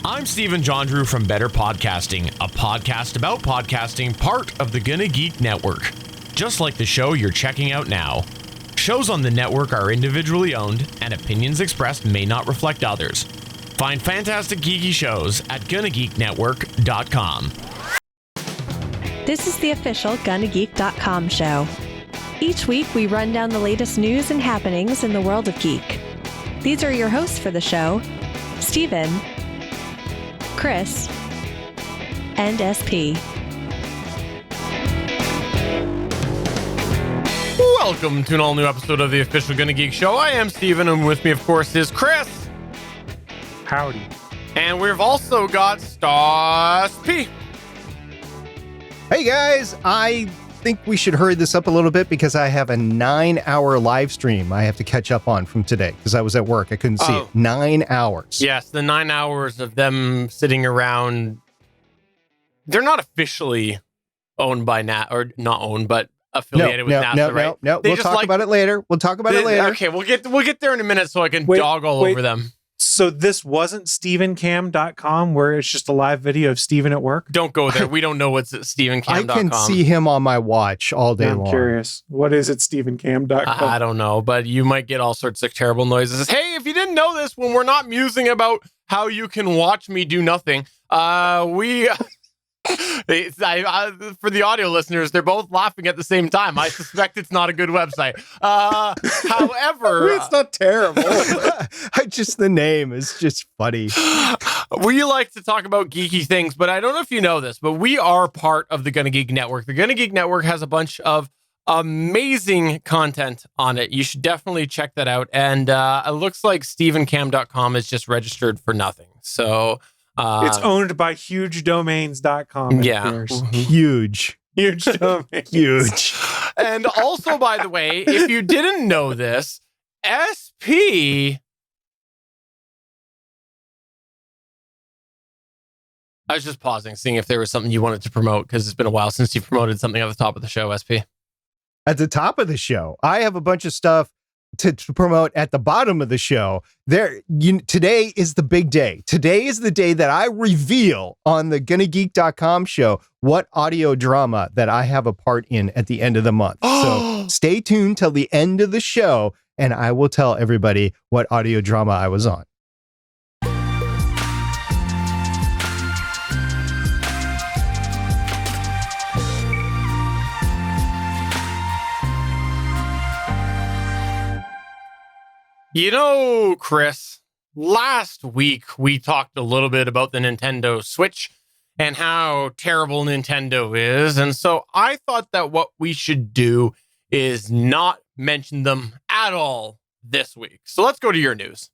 I'm Stephen John Drew from Better Podcasting, a podcast about podcasting, part of the Gonna Geek Network. Just like the show you're checking out now. Shows on the network are individually owned, and opinions expressed may not reflect others. Find fantastic geeky shows at GonnaGeekNetwork.com. This is the official GonnaGeek.com show. Each week, we run down the latest news and happenings in the world of geek. These are your hosts for the show, Steven, Chris, and SP. Welcome to an all-new episode of the official Gonna Geek Show. I am Steven, and with me, of course, is Chris. Howdy. And we've also got Stas P. Hey guys, I think we should hurry this up a little bit because I have a 9-hour live stream I have to catch up on from today because I was at work. I couldn't see it. 9 hours. Yes, the 9 hours of them sitting around. They're not officially owned by NASA, or not owned, but affiliated with NASA, right? No. We'll talk about it later. Okay, we'll get there in a minute so I can dog all over them. So this wasn't StephenCam.com where it's just a live video of Steven at work? Don't go there. We don't know what's at StephenCam.com. I can see him on my watch all day long. I'm curious. What is it, StephenCam.com? I don't know, but you might get all sorts of terrible noises. Hey, if you didn't know this, when we're not musing about how you can watch me do nothing, for the audio listeners, they're both laughing at the same time. I suspect it's not a good website. However, it's not terrible. The name is just funny. We like to talk about geeky things, but I don't know if you know this, but we are part of the Gonna Geek Network. The Gonna Geek Network has a bunch of amazing content on it. You should definitely check that out. And it looks like StephenCam.com is just registered for nothing. So it's owned by hugedomains.com. Yeah. Mm-hmm. Huge domains. Huge. And also, by the way, if you didn't know this, SP... I was just pausing, seeing if there was something you wanted to promote, because it's been a while since you promoted something at the top of the show, SP. At the top of the show, I have a bunch of stuff to promote at the bottom of the show. Today is the big day. Today is the day that I reveal on the GonnaGeek.com show what audio drama that I have a part in at the end of the month. So stay tuned till the end of the show, and I will tell everybody what audio drama I was on. You know, Chris, last week we talked a little bit about the Nintendo Switch and how terrible Nintendo is. And so I thought that what we should do is not mention them at all this week. So let's go to your news.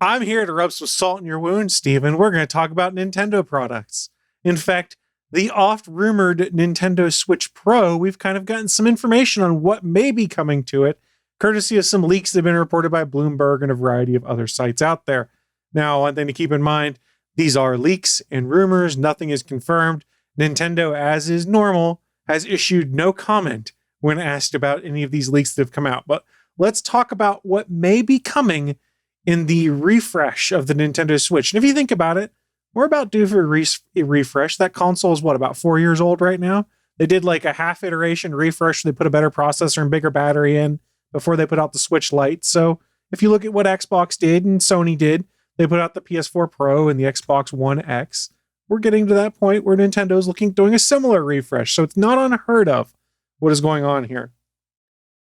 I'm here to rub some salt in your wound, Steven. We're going to talk about Nintendo products. In fact, the oft-rumored Nintendo Switch Pro, we've kind of gotten some information on what may be coming to it, courtesy of some leaks that have been reported by Bloomberg and a variety of other sites out there. Now, one thing to keep in mind, these are leaks and rumors. Nothing is confirmed. Nintendo, as is normal, has issued no comment when asked about any of these leaks that have come out. But let's talk about what may be coming in the refresh of the Nintendo Switch. And if you think about it, we're about due for a refresh. That console is, about 4 years old right now? They did like a half iteration refresh. They put a better processor and bigger battery in before they put out the Switch Lite. So if you look at what Xbox did and Sony did, they put out the PS4 Pro and the Xbox One X. We're getting to that point where Nintendo's doing a similar refresh. So it's not unheard of what is going on here.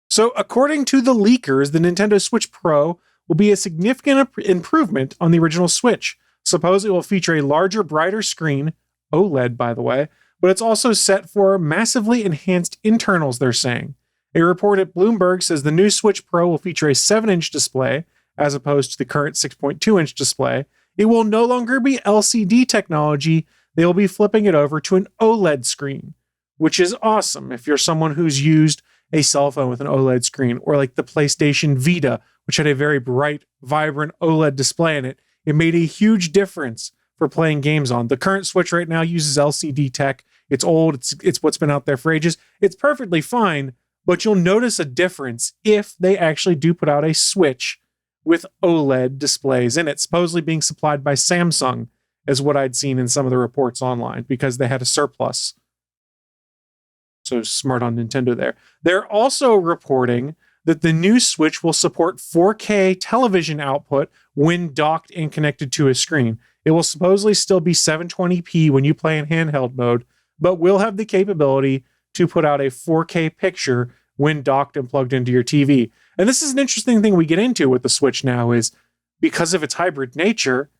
So according to the leakers, the Nintendo Switch Pro will be a significant improvement on the original Switch. Suppose it will feature a larger, brighter screen, OLED by the way, but it's also set for massively enhanced internals, they're saying. A report at Bloomberg says the new Switch Pro will feature a 7-inch display, as opposed to the current 6.2-inch display. It will no longer be LCD technology. They will be flipping it over to an OLED screen, which is awesome if you're someone who's used a cell phone with an OLED screen, or like the PlayStation Vita, which had a very bright, vibrant OLED display in it. It made a huge difference for playing games on. The current Switch right now uses LCD tech. It's old. It's what's been out there for ages. It's perfectly fine, but you'll notice a difference if they actually do put out a Switch with OLED displays in it, supposedly being supplied by Samsung as what I'd seen in some of the reports online, because they had a surplus. So smart on Nintendo there. They're also reporting that the new Switch will support 4K television output when docked and connected to a screen. It will supposedly still be 720p when you play in handheld mode, but will have the capability to put out a 4K picture when docked and plugged into your TV. And this is an interesting thing we get into with the Switch now, is because of its hybrid nature,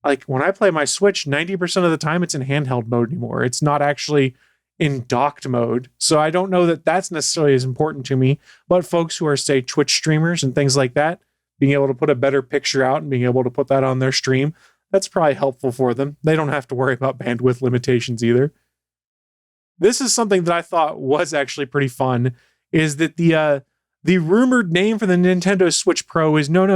like when I play my Switch, 90% of the time it's in handheld mode anymore. It's not actually in docked mode. So I don't know that that's necessarily as important to me, but folks who are, say, Twitch streamers and things like that, being able to put a better picture out and being able to put that on their stream, that's probably helpful for them. They don't have to worry about bandwidth limitations either. This is something that I thought was actually pretty fun, is that the rumored name for the Nintendo Switch Pro is not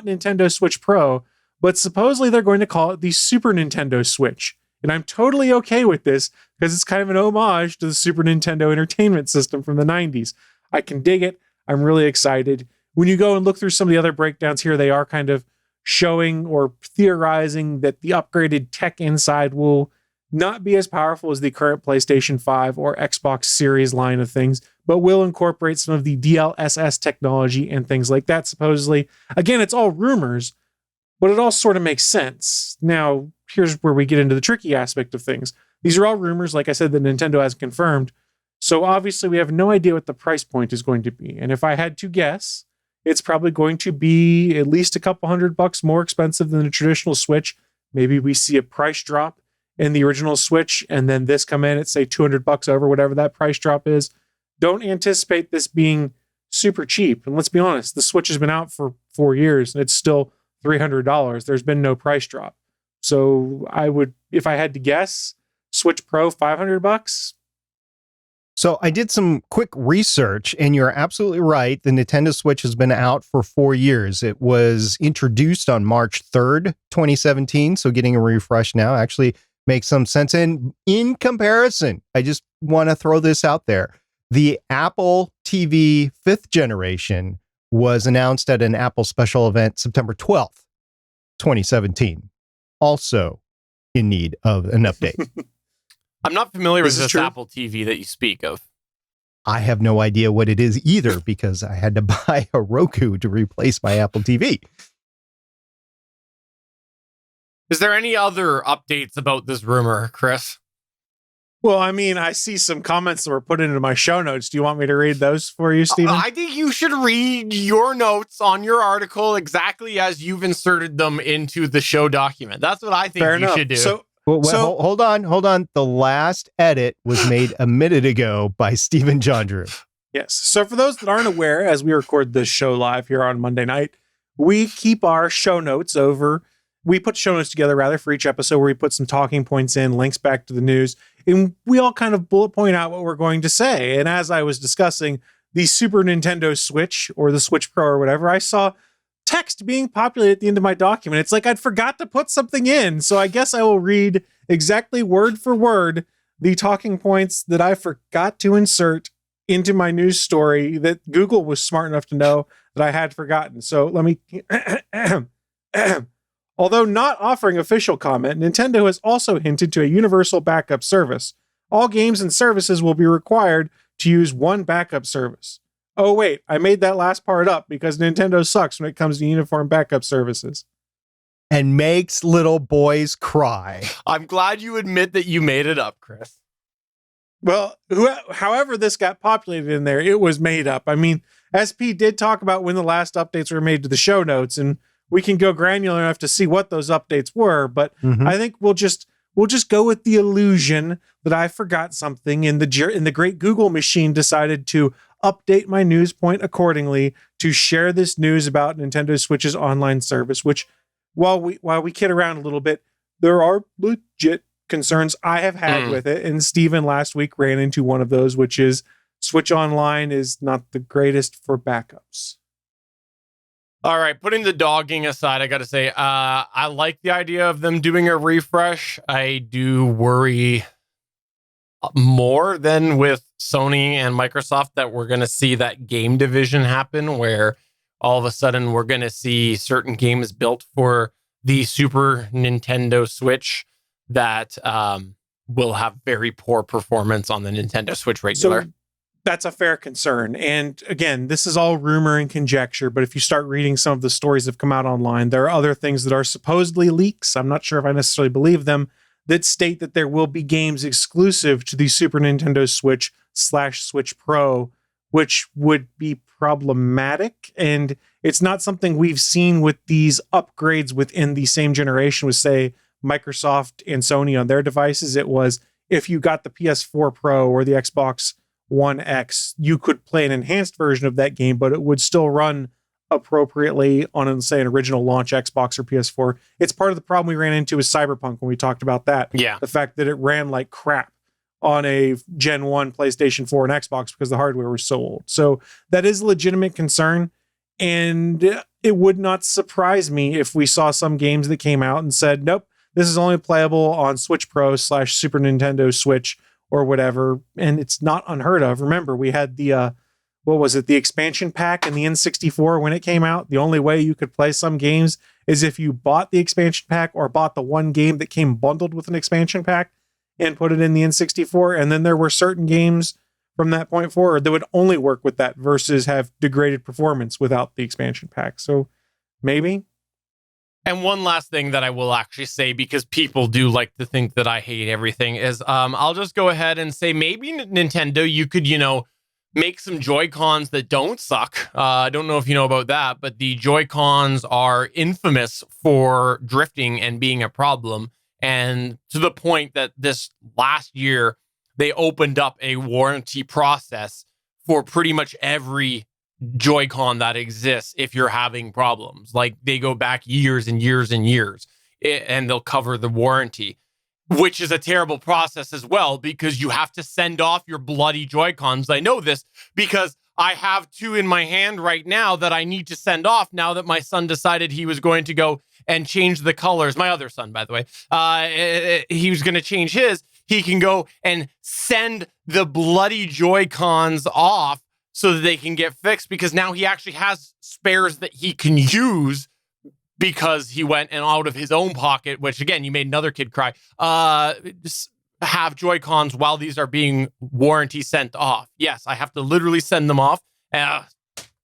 Nintendo Switch Pro, but supposedly they're going to call it the Super Nintendo Switch. And I'm totally okay with this because it's kind of an homage to the Super Nintendo Entertainment System from the 90s. I can dig it. I'm really excited. When you go and look through some of the other breakdowns here, they are kind of showing or theorizing that the upgraded tech inside will not be as powerful as the current PlayStation 5 or Xbox Series line of things, but will incorporate some of the DLSS technology and things like that, supposedly. Again, it's all rumors, but it all sort of makes sense. Now, here's where we get into the tricky aspect of things. These are all rumors, like I said, that Nintendo has confirmed. So obviously we have no idea what the price point is going to be. And if I had to guess, it's probably going to be at least a couple $100 more expensive than the traditional Switch. Maybe we see a price drop in the original Switch and then this come in at, say, $200 over whatever that price drop is. Don't anticipate this being super cheap. And let's be honest, the Switch has been out for 4 years and it's still $300. There's been no price drop. So I would, if I had to guess, Switch Pro $500. So I did some quick research, and you're absolutely right. The Nintendo Switch has been out for 4 years. It was introduced on March 3rd, 2017. So getting a refresh now actually makes some sense. And in comparison, I just want to throw this out there. The Apple TV 5th generation was announced at an Apple special event September 12th, 2017. Also in need of an update. I'm not familiar with this true? Apple TV that you speak of. I have no idea what it is either because I had to buy a Roku to replace my Apple TV. Is there any other updates about this rumor, Chris? Well, I mean, I see some comments that were put into my show notes. Do you want me to read those for you, Stephen? I think you should read your notes on your article exactly as you've inserted them into the show document. That's what I think you should do. So, Hold on. The last edit was made a minute ago by Stephen John Drew. yes. So for those that aren't aware, as we record this show live here on Monday night, we keep our show notes we put show notes together rather for each episode where we put some talking points in, links back to the news, and we all kind of bullet point out what we're going to say. And as I was discussing the Super Nintendo Switch or the Switch Pro or whatever, I saw text being populated at the end of my document. It's like I'd forgot to put something in. So I guess I will read exactly word for word the talking points that I forgot to insert into my news story that Google was smart enough to know that I had forgotten. So let me... Although not offering official comment, Nintendo has also hinted to a universal backup service. All games and services will be required to use one backup service. Oh, wait, I made that last part up because Nintendo sucks when it comes to uniform backup services. And makes little boys cry. I'm glad you admit that you made it up, Chris. Well, however this got populated in there, it was made up. I mean, SP did talk about when the last updates were made to the show notes, and we can go granular enough to see what those updates were, but I think we'll just go with the illusion that I forgot something and the great Google machine decided to update my news point accordingly to share this news about Nintendo Switch's online service, which while we kid around a little bit, there are legit concerns I have had with it. And Steven last week ran into one of those, which is Switch Online is not the greatest for backups. All right, putting the dogging aside, I got to say, I like the idea of them doing a refresh. I do worry more than with Sony and Microsoft that we're going to see that game division happen where all of a sudden we're going to see certain games built for the Super Nintendo Switch that will have very poor performance on the Nintendo Switch regular. So that's a fair concern. And again, this is all rumor and conjecture, but if you start reading some of the stories that have come out online, there are other things that are supposedly leaks. I'm not sure if I necessarily believe them, that state that there will be games exclusive to the Super Nintendo Switch / Switch Pro, which would be problematic. And it's not something we've seen with these upgrades within the same generation with, say, Microsoft and Sony on their devices. It was if you got the PS4 Pro or the Xbox One X, you could play an enhanced version of that game, but it would still run appropriately on, say, an original launch Xbox or PS4. It's part of the problem we ran into with Cyberpunk when we talked about that. Yeah. The fact that it ran like crap on a Gen 1 PlayStation 4 and Xbox because the hardware was so old. So that is a legitimate concern. And it would not surprise me if we saw some games that came out and said, nope, this is only playable on Switch Pro / Super Nintendo Switch or whatever. And it's not unheard of. Remember, we had the, the expansion pack in the N64 when it came out. The only way you could play some games is if you bought the expansion pack or bought the one game that came bundled with an expansion pack and put it in the N64. And then there were certain games from that point forward that would only work with that versus have degraded performance without the expansion pack. So maybe. And one last thing that I will actually say, because people do like to think that I hate everything, is I'll just go ahead and say maybe Nintendo, you could, make some Joy-Cons that don't suck. I don't know if you know about that, but the Joy-Cons are infamous for drifting and being a problem. And to the point that this last year, they opened up a warranty process for pretty much every Joy-Con that exists if you're having problems. Like, they go back years and years and years, and they'll cover the warranty, which is a terrible process as well, because you have to send off your bloody Joy-Cons. I know this because I have two in my hand right now that I need to send off now that my son decided he was going to go and change the colors. My other son, by the way, he was going to change his. He can go and send the bloody Joy-Cons off so that they can get fixed, because now he actually has spares that he can use because he went and out of his own pocket, which again, you made another kid cry, have Joy-Cons while these are being warranty sent off. Yes, I have to literally send them off. Damn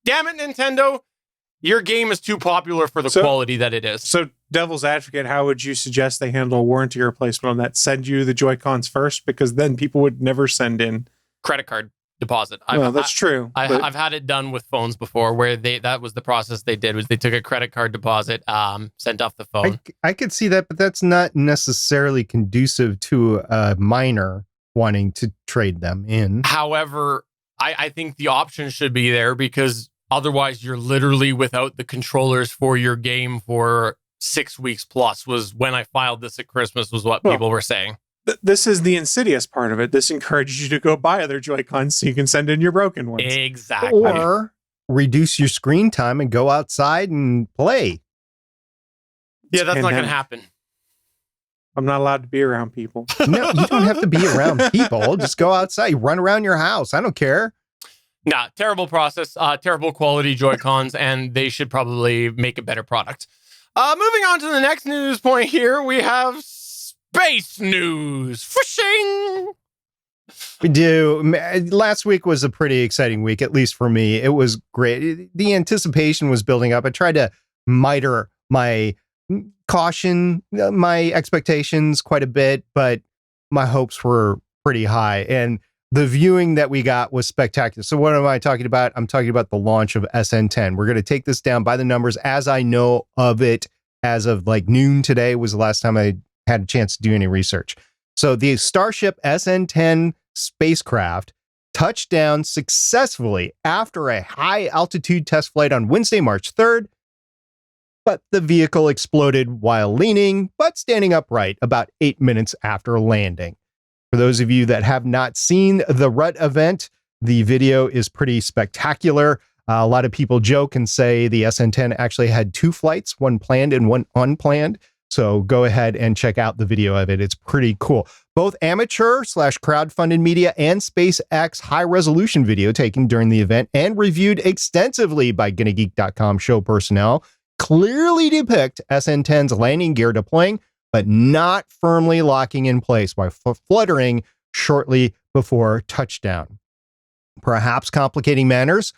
it, Nintendo. Your game is too popular for the quality that it is. So, devil's advocate, how would you suggest they handle a warranty replacement on that? Send you the Joy-Cons first, because then people would never send in credit card deposit. Well, that's true. I've had it done with phones before, where that was the process they did, was they took a credit card deposit, sent off the phone. I could see that, but that's not necessarily conducive to a minor wanting to trade them in. However, I think the option should be there, because otherwise you're literally without the controllers for your game for 6 weeks plus, was when I filed this at Christmas, was what people were saying. This is the insidious part of it. This encourages you to go buy other Joy-Cons so you can send in your broken ones. Exactly. Or reduce your screen time and go outside and play. Yeah, that's not going to happen. I'm not allowed to be around people. No, you don't have to be around people. Just go outside, run around your house. I don't care. Nah, terrible process, terrible quality Joy-Cons, and they should probably make a better product. Moving on to the next news point here, we have space news. Fishing. We do. Last week was a pretty exciting week, at least for me. It was great. The anticipation was building up. I tried to miter my caution, my expectations quite a bit, but my hopes were pretty high. And the viewing that we got was spectacular. So what am I talking about? I'm talking about the launch of SN10. We're going to take this down by the numbers as I know of it. As of like noon today was the last time I had a chance to do any research. So the Starship SN10 spacecraft touched down successfully after a high altitude test flight on Wednesday, March 3rd. But the vehicle exploded while leaning, but standing upright about 8 minutes after landing. For those of you that have not seen the RUT event, the video is pretty spectacular. A lot of people joke and say the SN10 actually had 2 flights, one planned and one unplanned. So go ahead and check out the video of it. It's pretty cool. Both amateur/crowdfunded media and SpaceX high-resolution video taken during the event and reviewed extensively by GonnaGeek.com show personnel clearly depict SN10's landing gear deploying, but not firmly locking in place while fluttering shortly before touchdown. Perhaps complicating matters,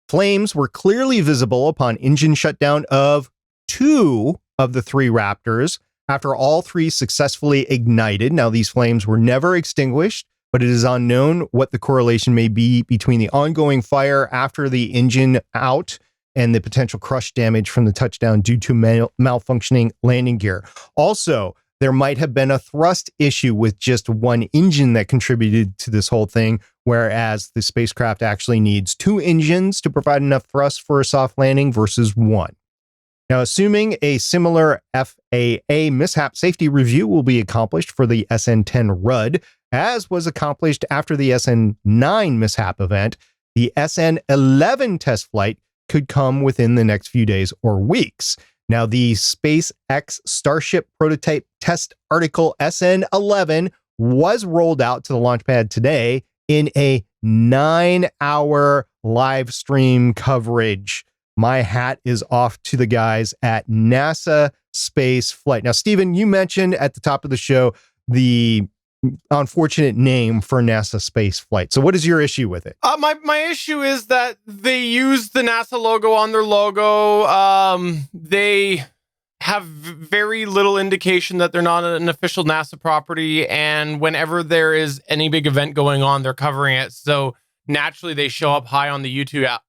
flames were clearly visible upon engine shutdown of 2 of the 3 Raptors after all 3 successfully ignited. Now, these flames were never extinguished, but it is unknown what the correlation may be between the ongoing fire after the engine out and the potential crush damage from the touchdown due to malfunctioning landing gear. Also, there might have been a thrust issue with just one engine that contributed to this whole thing, whereas the spacecraft actually needs 2 engines to provide enough thrust for a soft landing versus 1. Now, assuming a similar FAA mishap safety review will be accomplished for the SN10 RUD, as was accomplished after the SN9 mishap event, the SN11 test flight could come within the next few days or weeks. Now, the SpaceX Starship prototype test article SN11 was rolled out to the launch pad today in a 9-hour live stream coverage. My hat is off to the guys at NASA Space Flight. Now, Stephen, you mentioned at the top of the show the unfortunate name for NASA Space Flight. So what is your issue with it? My issue is that they use the NASA logo on their logo. They have very little indication that they're not an official NASA property. And whenever there is any big event going on, they're covering it. So naturally, they show up high on the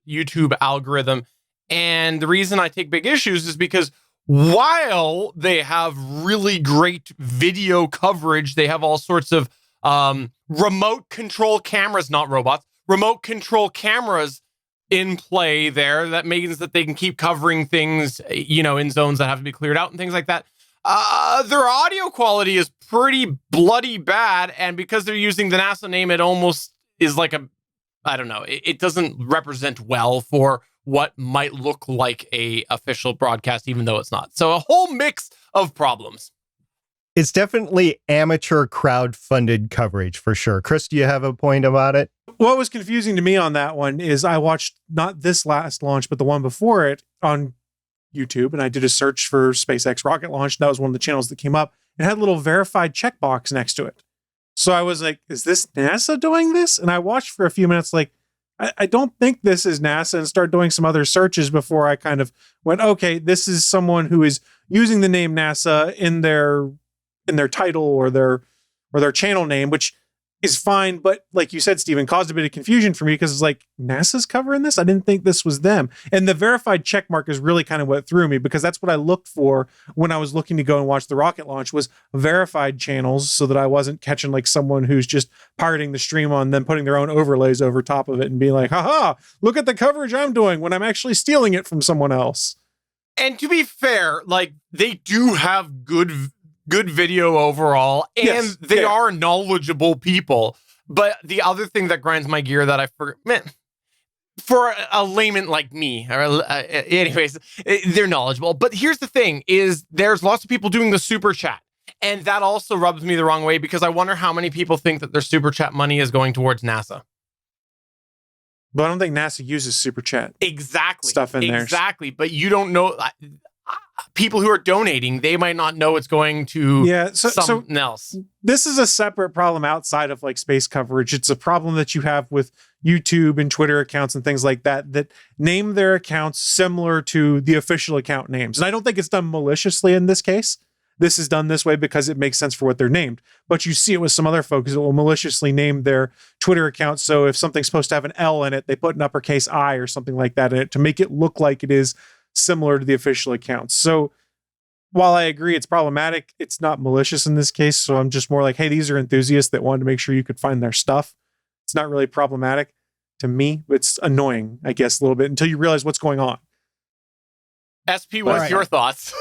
YouTube algorithm. And the reason I take big issues is because while they have really great video coverage, they have all sorts of remote control cameras, not robots, remote control cameras in play there. That means that they can keep covering things, in zones that have to be cleared out and things like that. Their audio quality is pretty bloody bad. And because they're using the NASA name, it almost is like it doesn't represent well for what might look like a official broadcast, even though it's not. So a whole mix of problems. It's definitely amateur crowd-funded coverage for sure. Chris, do you have a point about it? What was confusing to me on that one is I watched not this last launch, but the one before it on YouTube, and I did a search for SpaceX rocket launch. That was one of the channels that came up. It had a little verified checkbox next to it. So I was like, is this NASA doing this? And I watched for a few minutes like, I don't think this is NASA, and started doing some other searches before I kind of went, okay, this is someone who is using the name NASA in their title or their channel name, which is fine. But like you said, Stephen, caused a bit of confusion for me because it's like, NASA's covering this? I didn't think this was them. And the verified check mark is really kind of what threw me, because that's what I looked for when I was looking to go and watch the rocket launch, was verified channels, so that I wasn't catching like someone who's just pirating the stream on them, putting their own overlays over top of it and being like, haha, look at the coverage I'm doing when I'm actually stealing it from someone else. And to be fair, like, they do have good video overall, and yes, they are knowledgeable people. But the other thing that grinds my gear that I forget, man, for a layman like me, anyways, they're knowledgeable. But here's the thing is there's lots of people doing the super chat. And that also rubs me the wrong way, because I wonder how many people think that their super chat money is going towards NASA. But I don't think NASA uses super chat. Exactly. Stuff in there. Exactly. But you don't know. People who are donating, they might not know it's going to something else. This is a separate problem outside of like space coverage. It's a problem that you have with YouTube and Twitter accounts and things like that name their accounts similar to the official account names. And I don't think it's done maliciously in this case. This is done this way because it makes sense for what they're named. But you see it with some other folks that will maliciously name their Twitter accounts. So if something's supposed to have an L in it, they put an uppercase I or something like that in it to make it look like it is similar to the official accounts. So while I agree it's problematic, it's not malicious in this case. So I'm just more like, hey, these are enthusiasts that wanted to make sure you could find their stuff. It's not really problematic to me. It's annoying, I guess, a little bit until you realize what's going on. SP, what's your thoughts?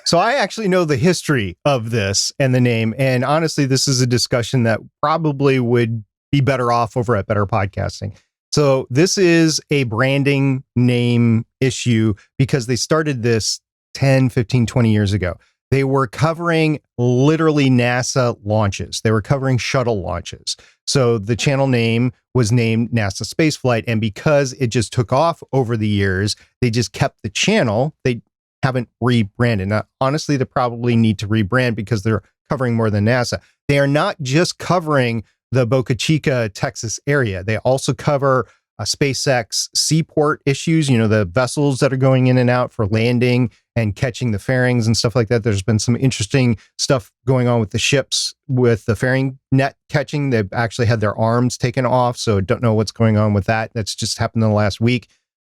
So I actually know the history of this and the name. And honestly, this is a discussion that probably would be better off over at Better Podcasting. So this is a branding name issue because they started this 10, 15, 20 years ago. They were covering literally NASA launches. They were covering shuttle launches. So the channel name was named NASA Spaceflight. And because it just took off over the years, they just kept the channel. They haven't rebranded. Now, honestly, they probably need to rebrand because they're covering more than NASA. They are not just covering the Boca Chica, Texas area. They also cover SpaceX seaport issues, the vessels that are going in and out for landing and catching the fairings and stuff like that. There's been some interesting stuff going on with the ships with the fairing net catching. They've actually had their arms taken off, so don't know what's going on with that. That's just happened in the last week.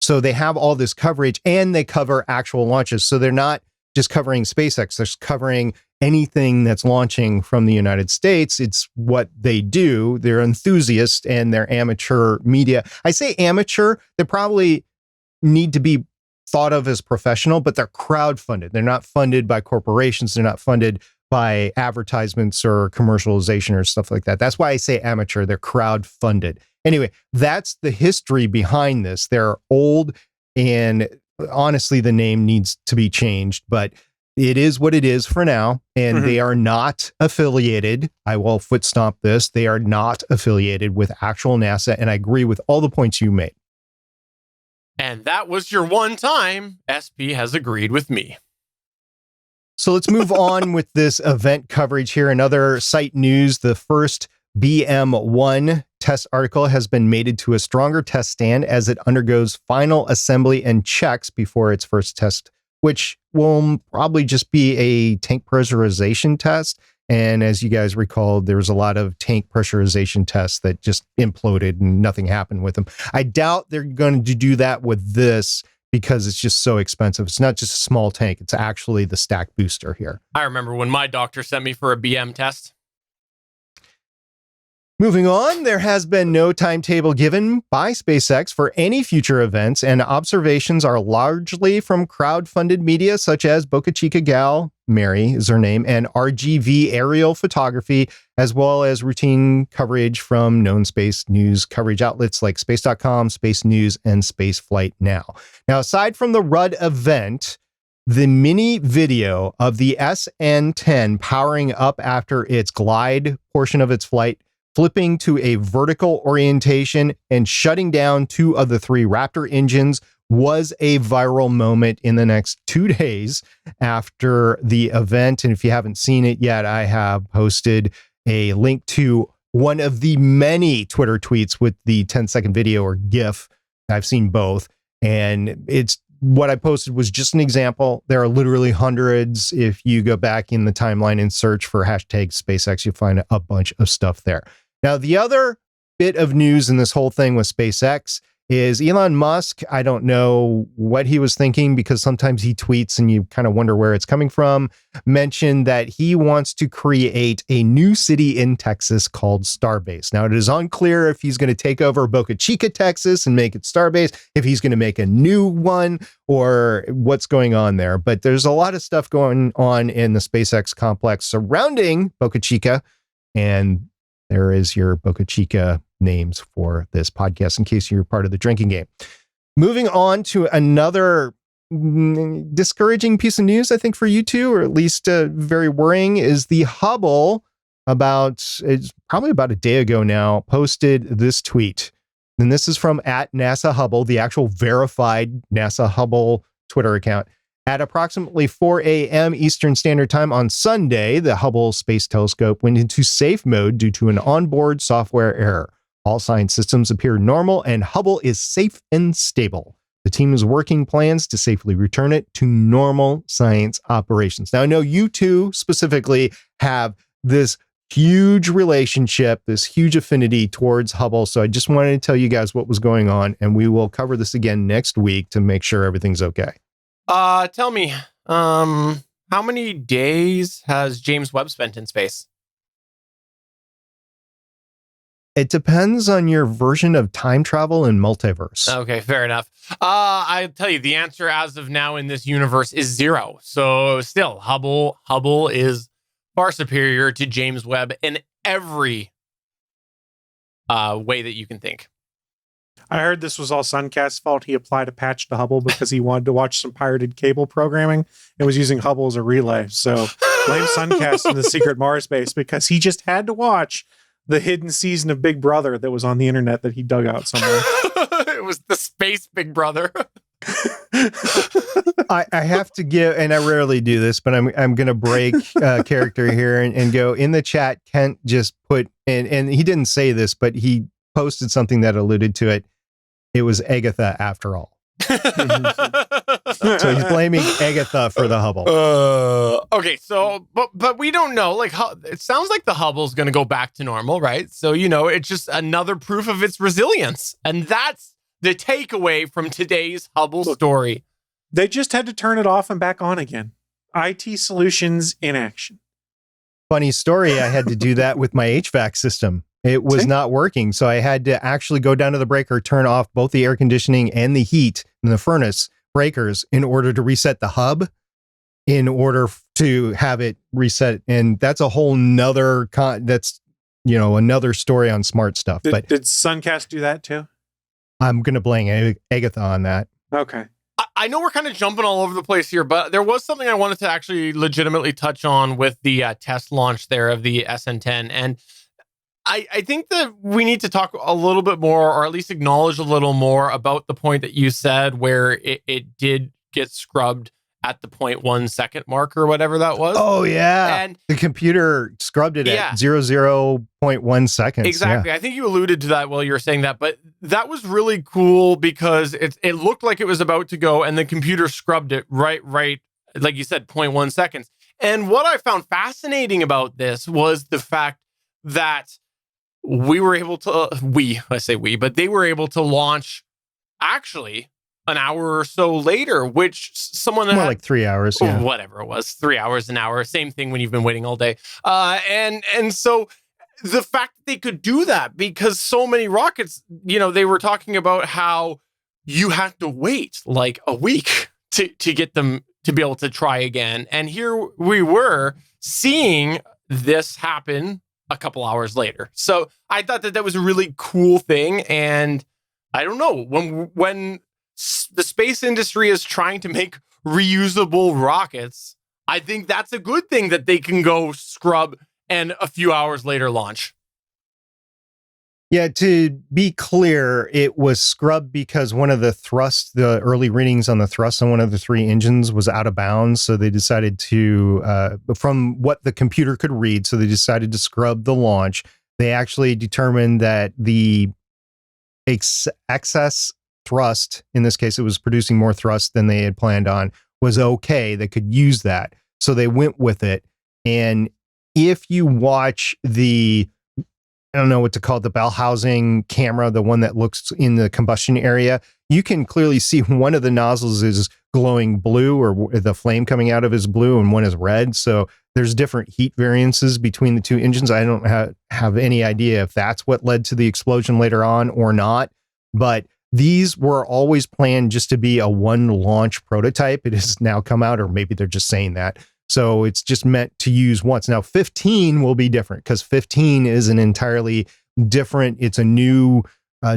So they have all this coverage and they cover actual launches. So they're not just covering SpaceX, they're covering anything that's launching from the United States. It's what they do. They're enthusiasts and they're amateur media. I say amateur, they probably need to be thought of as professional, but they're crowdfunded. They're not funded by corporations. They're not funded by advertisements or commercialization or stuff like that. That's why I say amateur. They're crowdfunded. Anyway, that's the history behind this. They're old, and honestly, the name needs to be changed, but it is what it is for now. And they are not affiliated. I will foot stomp this. They are not affiliated with actual NASA. And I agree with all the points you made. And that was your one time SP has agreed with me. So let's move on with this event coverage here. Another site news. The first BM1 test article has been mated to a stronger test stand as it undergoes final assembly and checks before its first test, which will probably just be a tank pressurization test. And as you guys recall, there was a lot of tank pressurization tests that just imploded and nothing happened with them. I doubt they're going to do that with this because it's just so expensive. It's not just a small tank. It's actually the stack booster here. I remember when my doctor sent me for a BM test. Moving on, there has been no timetable given by SpaceX for any future events, and observations are largely from crowd-funded media such as Boca Chica Gal, Mary is her name, and RGV aerial photography, as well as routine coverage from known space news coverage outlets like Space.com, Space News, and Spaceflight Now. Now, aside from the Rudd event, the mini video of the SN-10 powering up after its glide portion of its flight, flipping to a vertical orientation and shutting down 2 of the 3 Raptor engines was a viral moment in the next 2 days after the event. And if you haven't seen it yet, I have posted a link to one of the many Twitter tweets with the 10-second video or GIF. I've seen both. And it's what I posted was just an example. There are literally hundreds. If you go back in the timeline and search for hashtag SpaceX, you'll find a bunch of stuff there. Now, the other bit of news in this whole thing with SpaceX is Elon Musk. I don't know what he was thinking because sometimes he tweets and you kind of wonder where it's coming from. Mentioned that he wants to create a new city in Texas called Starbase. Now, it is unclear if he's going to take over Boca Chica, Texas and make it Starbase, if he's going to make a new one or what's going on there. But there's a lot of stuff going on in the SpaceX complex surrounding Boca Chica, and there is your Boca Chica names for this podcast in case you're part of the drinking game. Moving on to another discouraging piece of news, I think, for you two, or at least very worrying, is the Hubble it's probably about a day ago now, posted this tweet. And this is from @NASA Hubble, the actual verified NASA Hubble Twitter account. At approximately 4 a.m. Eastern Standard Time on Sunday, the Hubble Space Telescope went into safe mode due to an onboard software error. All science systems appear normal and Hubble is safe and stable. The team is working plans to safely return it to normal science operations. Now, I know you two specifically have this huge relationship, this huge affinity towards Hubble. So I just wanted to tell you guys what was going on, and we will cover this again next week to make sure everything's okay. Tell me, how many days has James Webb spent in space? It depends on your version of time travel and multiverse. Okay, fair enough. I tell you, the answer as of now in this universe is 0. So still, Hubble is far superior to James Webb in every way that you can think. I heard this was all Suncast's fault. He applied a patch to Hubble because he wanted to watch some pirated cable programming and was using Hubble as a relay. So blame Suncast in the secret Mars base because he just had to watch the hidden season of Big Brother that was on the internet that he dug out somewhere. It was the space Big Brother. I have to give, and I rarely do this, but I'm going to break character here and go in the chat. Kent just put, and he didn't say this, but he posted something that alluded to it. It was Agatha after all. So he's blaming Agatha for the Hubble. Okay, so but we don't know. Like, it sounds like the Hubble's going to go back to normal, right? So it's just another proof of its resilience, and that's the takeaway from today's Hubble story. They just had to turn it off and back on again. IT solutions in action. Funny story. I had to do that with my HVAC system. It was not working. So I had to actually go down to the breaker, turn off both the air conditioning and the heat in the furnace breakers in order to reset the hub, in order to have it reset. And that's a whole nother, another story on smart stuff. Did Suncast do that too? I'm going to blame Agatha on that. Okay. I know we're kind of jumping all over the place here, but there was something I wanted to actually legitimately touch on with the test launch there of the SN10. And I think that we need to talk a little bit more, or at least acknowledge a little more about the point that you said where it did get scrubbed at the 0.1 second mark or whatever that was. Oh, yeah. And the computer scrubbed it at 0.1 seconds. Exactly. Yeah. I think you alluded to that while you were saying that, but that was really cool because it looked like it was about to go and the computer scrubbed it right, like you said, 0.1 seconds. And what I found fascinating about this was the fact that they were able to launch actually an hour or so later, which someone more like 3 hours, whatever it was, 3 hours, an hour, same thing when you've been waiting all day. And so the fact that they could do that, because so many rockets, they were talking about how you had to wait like a week to get them to be able to try again. And here we were seeing this happen a couple hours later. So I thought that was a really cool thing. And I don't know, when the space industry is trying to make reusable rockets, I think that's a good thing that they can go scrub and a few hours later launch. Yeah, to be clear, it was scrubbed because one of the early readings on the thrust on one of the three engines was out of bounds. So they decided to, from what the computer could read, so they decided to scrub the launch. They actually determined that the excess thrust, in this case, it was producing more thrust than they had planned on, was okay. They could use that. So they went with it. And if you watch I don't know what to call it, the bell housing camera, the one that looks in the combustion area, you can clearly see one of the nozzles is glowing blue, or the flame coming out of is blue, and one is red. So there's different heat variances between the two engines. I don't have any idea if that's what led to the explosion later on or not, but these were always planned just to be a one launch prototype. It has now come out, or maybe they're just saying that. So it's just meant to use once. Now 15 will be different because 15 is an entirely different, it's a new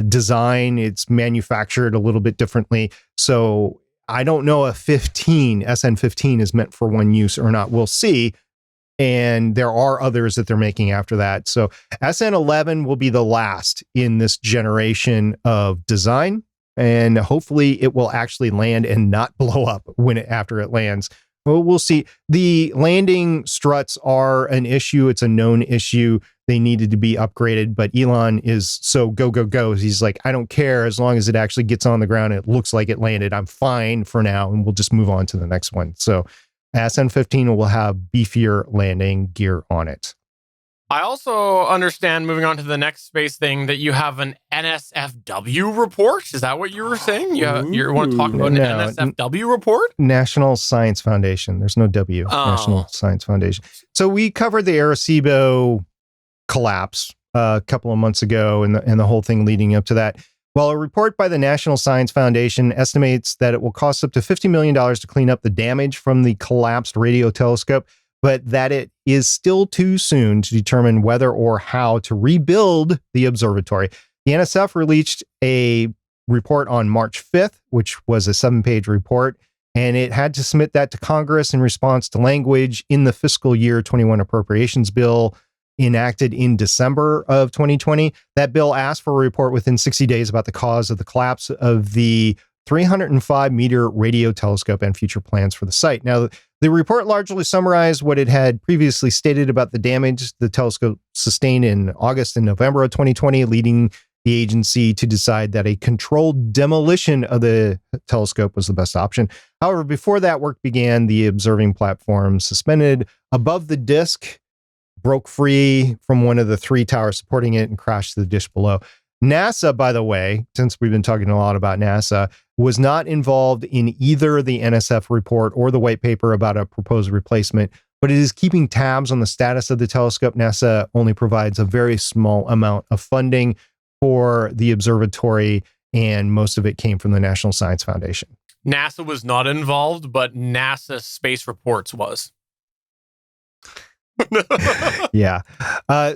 design. It's manufactured a little bit differently. So I don't know if SN15 is meant for one use or not. We'll see. And there are others that they're making after that. So SN11 will be the last in this generation of design. And hopefully it will actually land and not blow up after it lands. Well, we'll see. The landing struts are an issue. It's a known issue. They needed to be upgraded, but Elon is so go. He's like, I don't care as long as it actually gets on the ground and it looks like it landed. I'm fine for now, and we'll just move on to the next one. So SN15 will have beefier landing gear on it. I also understand, moving on to the next space thing, that you have an NSFW report. Is that what you were saying? You want to talk about an NSFW report? National Science Foundation. There's no W. Oh. National Science Foundation. So we covered the Arecibo collapse a couple of months ago and the whole thing leading up to that. Well, a report by the National Science Foundation estimates that it will cost up to $50 million to clean up the damage from the collapsed radio telescope, but that it is still too soon to determine whether or how to rebuild the observatory. The NSF released a report on March 5th, which was a 7-page report, and it had to submit that to Congress in response to language in the fiscal year 21 appropriations bill enacted in December of 2020. That bill asked for a report within 60 days about the cause of the collapse of the 305-meter radio telescope and future plans for the site. Now, the report largely summarized what it had previously stated about the damage the telescope sustained in August and November of 2020, leading the agency to decide that a controlled demolition of the telescope was the best option. However, before that work began, the observing platform suspended above the disk broke free from one of the 3 towers supporting it and crashed to the dish below. NASA, by the way, since we've been talking a lot about NASA, was not involved in either the NSF report or the white paper about a proposed replacement, but it is keeping tabs on the status of the telescope. NASA only provides a very small amount of funding for the observatory, and most of it came from the National Science Foundation. NASA was not involved, but NASA Space Reports was. Yeah.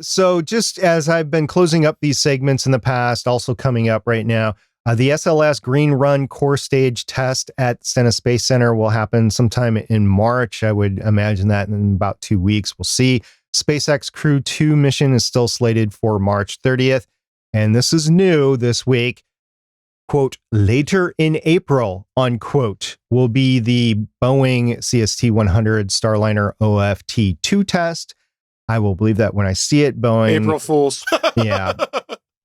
So just as I've been closing up these segments in the past, also coming up right now, the SLS Green Run core stage test at Stennis Space Center will happen sometime in March. I would imagine that in about 2 weeks. We'll see. SpaceX Crew 2 mission is still slated for March 30th. And this is new this week. Quote, later in April, unquote, will be the Boeing CST-100 Starliner OFT-2 test. I will believe that when I see it. Boeing. April Fools. Yeah.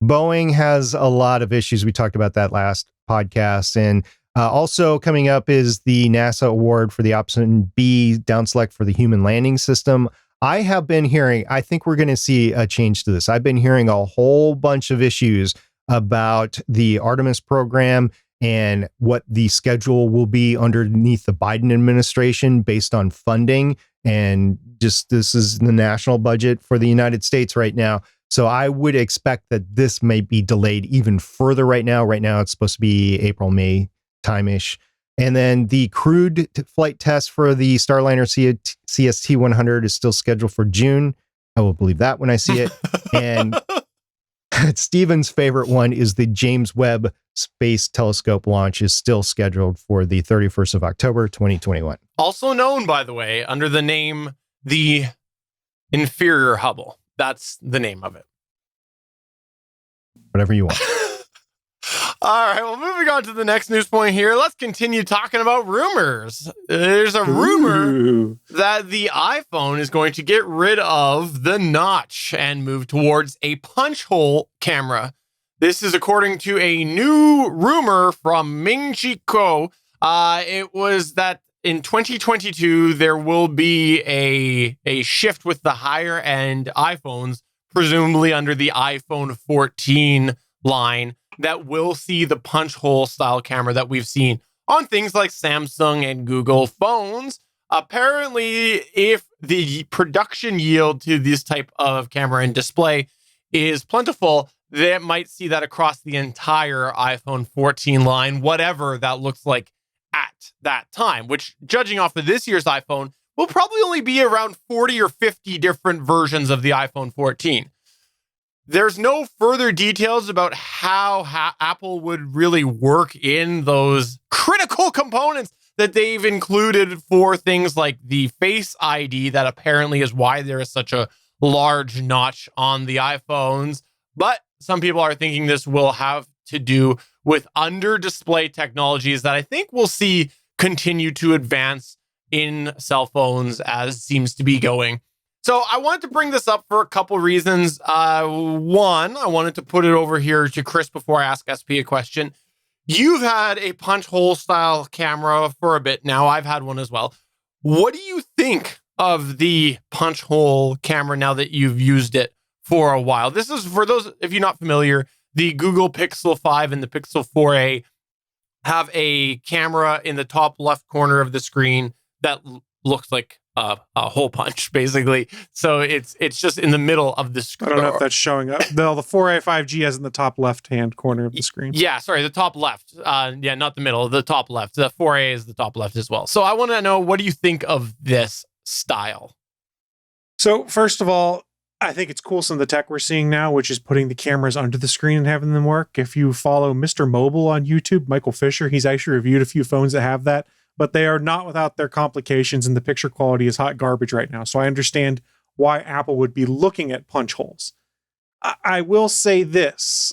Boeing has a lot of issues. We talked about that last podcast. And also coming up is the NASA award for the option B down select for the human landing system. I have been hearing, I think we're going to see a change to this. I've been hearing a whole bunch of issues about the Artemis program and what the schedule will be underneath the Biden administration based on funding. And just this is the national budget for the United States right now. So I would expect that this may be delayed even further right now. Right now, it's supposed to be April, May time-ish. And then the crewed flight test for the Starliner CST-100 is still scheduled for June. I will believe that when I see it. And Steven's favorite one is the James Webb Space Telescope launch is still scheduled for the 31st of October, 2021. Also known, by the way, under the name the Inferior Hubble. That's the name of it. Whatever you want. All right, well, moving on to the next news point here. Let's continue talking about rumors. There's a rumor that the iPhone is going to get rid of the notch and move towards a punch hole camera. This is according to a new rumor from Ming-Chi Kuo. It was that in 2022, there will be a shift with the higher end iPhones, presumably under the iPhone 14 line, that will see the punch hole style camera that we've seen on things like Samsung and Google phones. Apparently, if the production yield to this type of camera and display is plentiful, they might see that across the entire iPhone 14 line, whatever that looks like at that time, which, judging off of this year's iPhone, will probably only be around 40 or 50 different versions of the iPhone 14. There's no further details about how Apple would really work in those critical components that they've included for things like the Face ID, that apparently is why there is such a large notch on the iPhones. But some people are thinking this will have to do with under-display technologies that I think we'll see continue to advance in cell phones as seems to be going. So I wanted to bring this up for a couple reasons. One, I wanted to put it over here to Chris before I ask SP a question. You've had a punch hole style camera for a bit now. I've had one as well. What do you think of the punch hole camera now that you've used it for a while? This is for those, if you're not familiar, the Google Pixel 5 and the Pixel 4a have a camera in the top left corner of the screen that looks like a hole punch, basically. So it's just in the middle of the screen. I don't know if that's showing up. No, the 4A 5G is in the top left-hand corner of the screen. Yeah, sorry, the top left. Yeah, not the middle, the top left. The 4A is the top left as well. So I want to know, what do you think of this style? So first of all, I think it's cool some of the tech we're seeing now, which is putting the cameras under the screen and having them work. If you follow Mr. Mobile on YouTube, Michael Fisher, he's actually reviewed a few phones that have that, but they are not without their complications, and the picture quality is hot garbage right now. So I understand why Apple would be looking at punch holes. I will say this.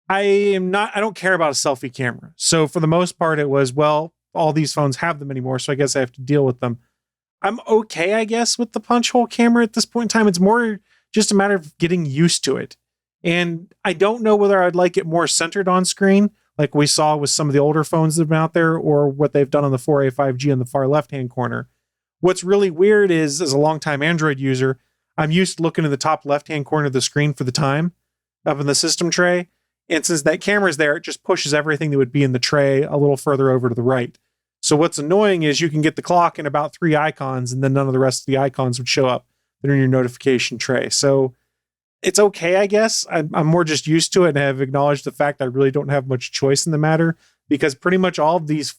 I don't care about a selfie camera. So for the most part, it was, well, all these phones have them anymore, so I guess I have to deal with them. I'm okay, I guess, with the punch hole camera at this point in time. It's more just a matter of getting used to it. And I don't know whether I'd like it more centered on screen, like we saw with some of the older phones that have been out there, or what they've done on the 4A 5G on the far left-hand corner. What's really weird is, as a longtime Android user, I'm used to looking in the top left-hand corner of the screen for the time up in the system tray. And since that camera's there, it just pushes everything that would be in the tray a little further over to the right. So what's annoying is you can get the clock and about 3 icons, and then none of the rest of the icons would show up that are in your notification tray. So it's okay, I guess. I'm more just used to it, and have acknowledged the fact I really don't have much choice in the matter, because pretty much all of these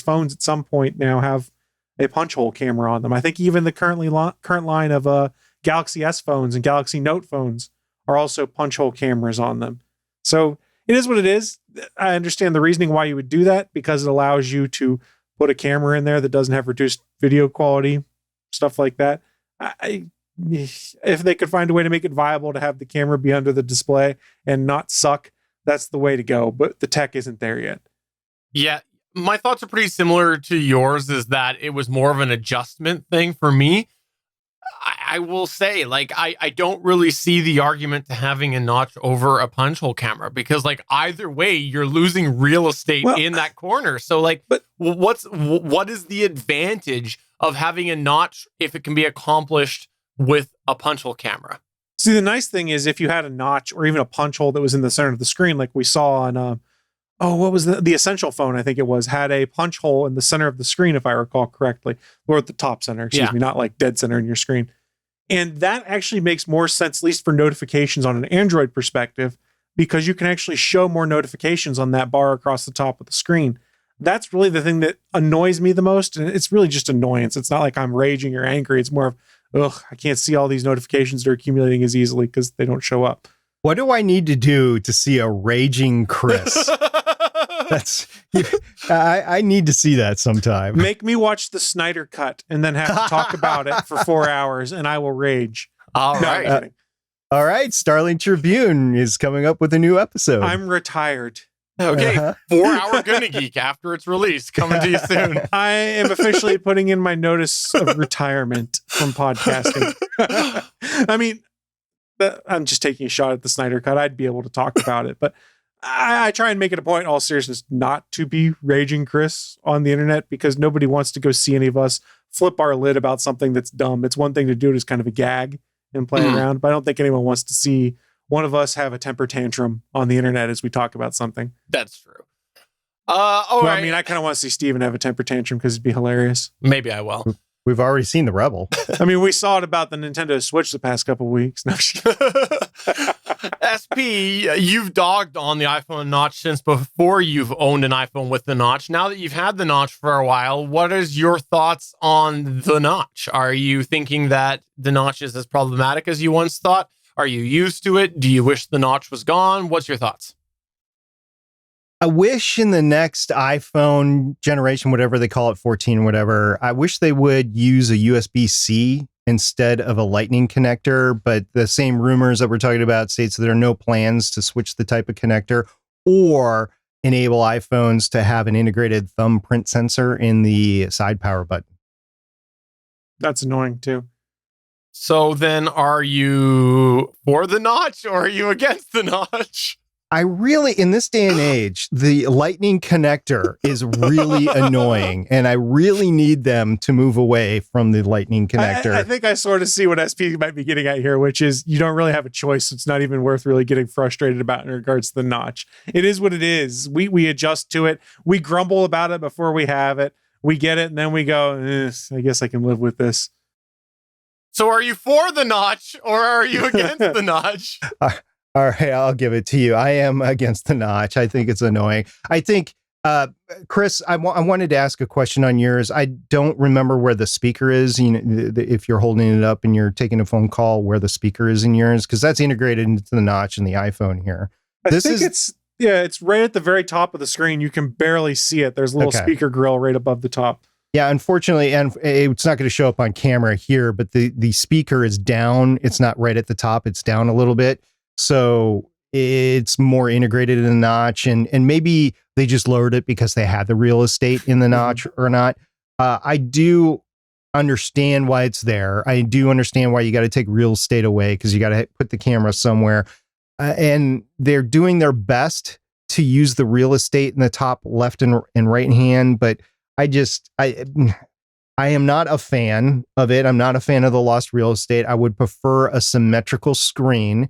phones at some point now have a punch hole camera on them. I think even the current line of Galaxy S phones and Galaxy Note phones are also punch hole cameras on them. So it is what it is. I understand the reasoning why you would do that, because it allows you to put a camera in there that doesn't have reduced video quality, stuff like that. If they could find a way to make it viable to have the camera be under the display and not suck, that's the way to go. But the tech isn't there yet. Yeah, my thoughts are pretty similar to yours, is that it was more of an adjustment thing for me. I will say, like, I don't really see the argument to having a notch over a punch hole camera, because, like, either way, you're losing real estate in that corner. So, like, what is the advantage of having a notch if it can be accomplished with a punch hole camera? See, the nice thing is, if you had a notch or even a punch hole that was in the center of the screen, like we saw on, what was the Essential phone, I think it was, had a punch hole in the center of the screen, if I recall correctly, or at the top center, excuse me, not like dead center in your screen. And that actually makes more sense, at least for notifications on an Android perspective, because you can actually show more notifications on that bar across the top of the screen. That's really the thing that annoys me the most. And it's really just annoyance. It's not like I'm raging or angry. It's more of, I can't see all these notifications that are accumulating as easily because they don't show up. What do I need to do to see a raging Chris? I need to see that sometime. Make me watch the Snyder Cut and then have to talk about it for 4 hours, and I will rage. All right. All right. Starling Tribune is coming up with a new episode. I'm retired. Okay. 4-hour Gonna Geek after it's released, coming to you soon. I am officially putting in my notice of retirement from podcasting. I mean, I'm just taking a shot at the Snyder Cut. I'd be able to talk about it, but I try and make it a point in all seriousness not to be raging Chris on the internet, because nobody wants to go see any of us flip our lid about something that's dumb. It's one thing to do it as kind of a gag and play around, but I don't think anyone wants to see one of us have a temper tantrum on the internet as we talk about something. That's true. I mean, I kind of want to see Steven have a temper tantrum because it'd be hilarious. Maybe I will. We've already seen the Rebel. I mean, we saw it about the Nintendo Switch the past couple of weeks. No, SP, you've dogged on the iPhone notch since before you've owned an iPhone with the notch. Now that you've had the notch for a while, what is your thoughts on the notch? Are you thinking that the notch is as problematic as you once thought? Are you used to it? Do you wish the notch was gone? What's your thoughts? I wish in the next iPhone generation, whatever they call it, 14 or whatever, I wish they would use a USB-C instead of a Lightning connector. But the same rumors that we're talking about states that there are no plans to switch the type of connector or enable iPhones to have an integrated thumbprint sensor in the side power button. That's annoying too. So then are you for the notch or are you against the notch? I really, in this day and age, the Lightning connector is really annoying, and I really need them to move away from the Lightning connector. I think I sort of see what SP might be getting at here, which is you don't really have a choice. It's not even worth really getting frustrated about in regards to the notch. It is what it is. We adjust to it. We grumble about it before we have it. We get it, and then we go, I guess I can live with this. So are you for the notch or are you against the notch? All right, I'll give it to you. I am against the notch. I think it's annoying. I think Chris, I wanted to ask a question on yours. I don't remember where the speaker is. You know, if you're holding it up and you're taking a phone call, where the speaker is in yours, because that's integrated into the notch in the iPhone here. It's right at the very top of the screen. You can barely see it. There's a little speaker grill right above the top. Yeah, unfortunately, and it's not going to show up on camera here, but the speaker is down. It's not right at the top. It's down a little bit. So it's more integrated in the notch, and maybe they just lowered it because they had the real estate in the notch or not. I do understand why it's there. I do understand why you got to take real estate away, because you got to put the camera somewhere. And they're doing their best to use the real estate in the top left and right hand, but I am not a fan of it. I'm not a fan of the lost real estate. I would prefer a symmetrical screen.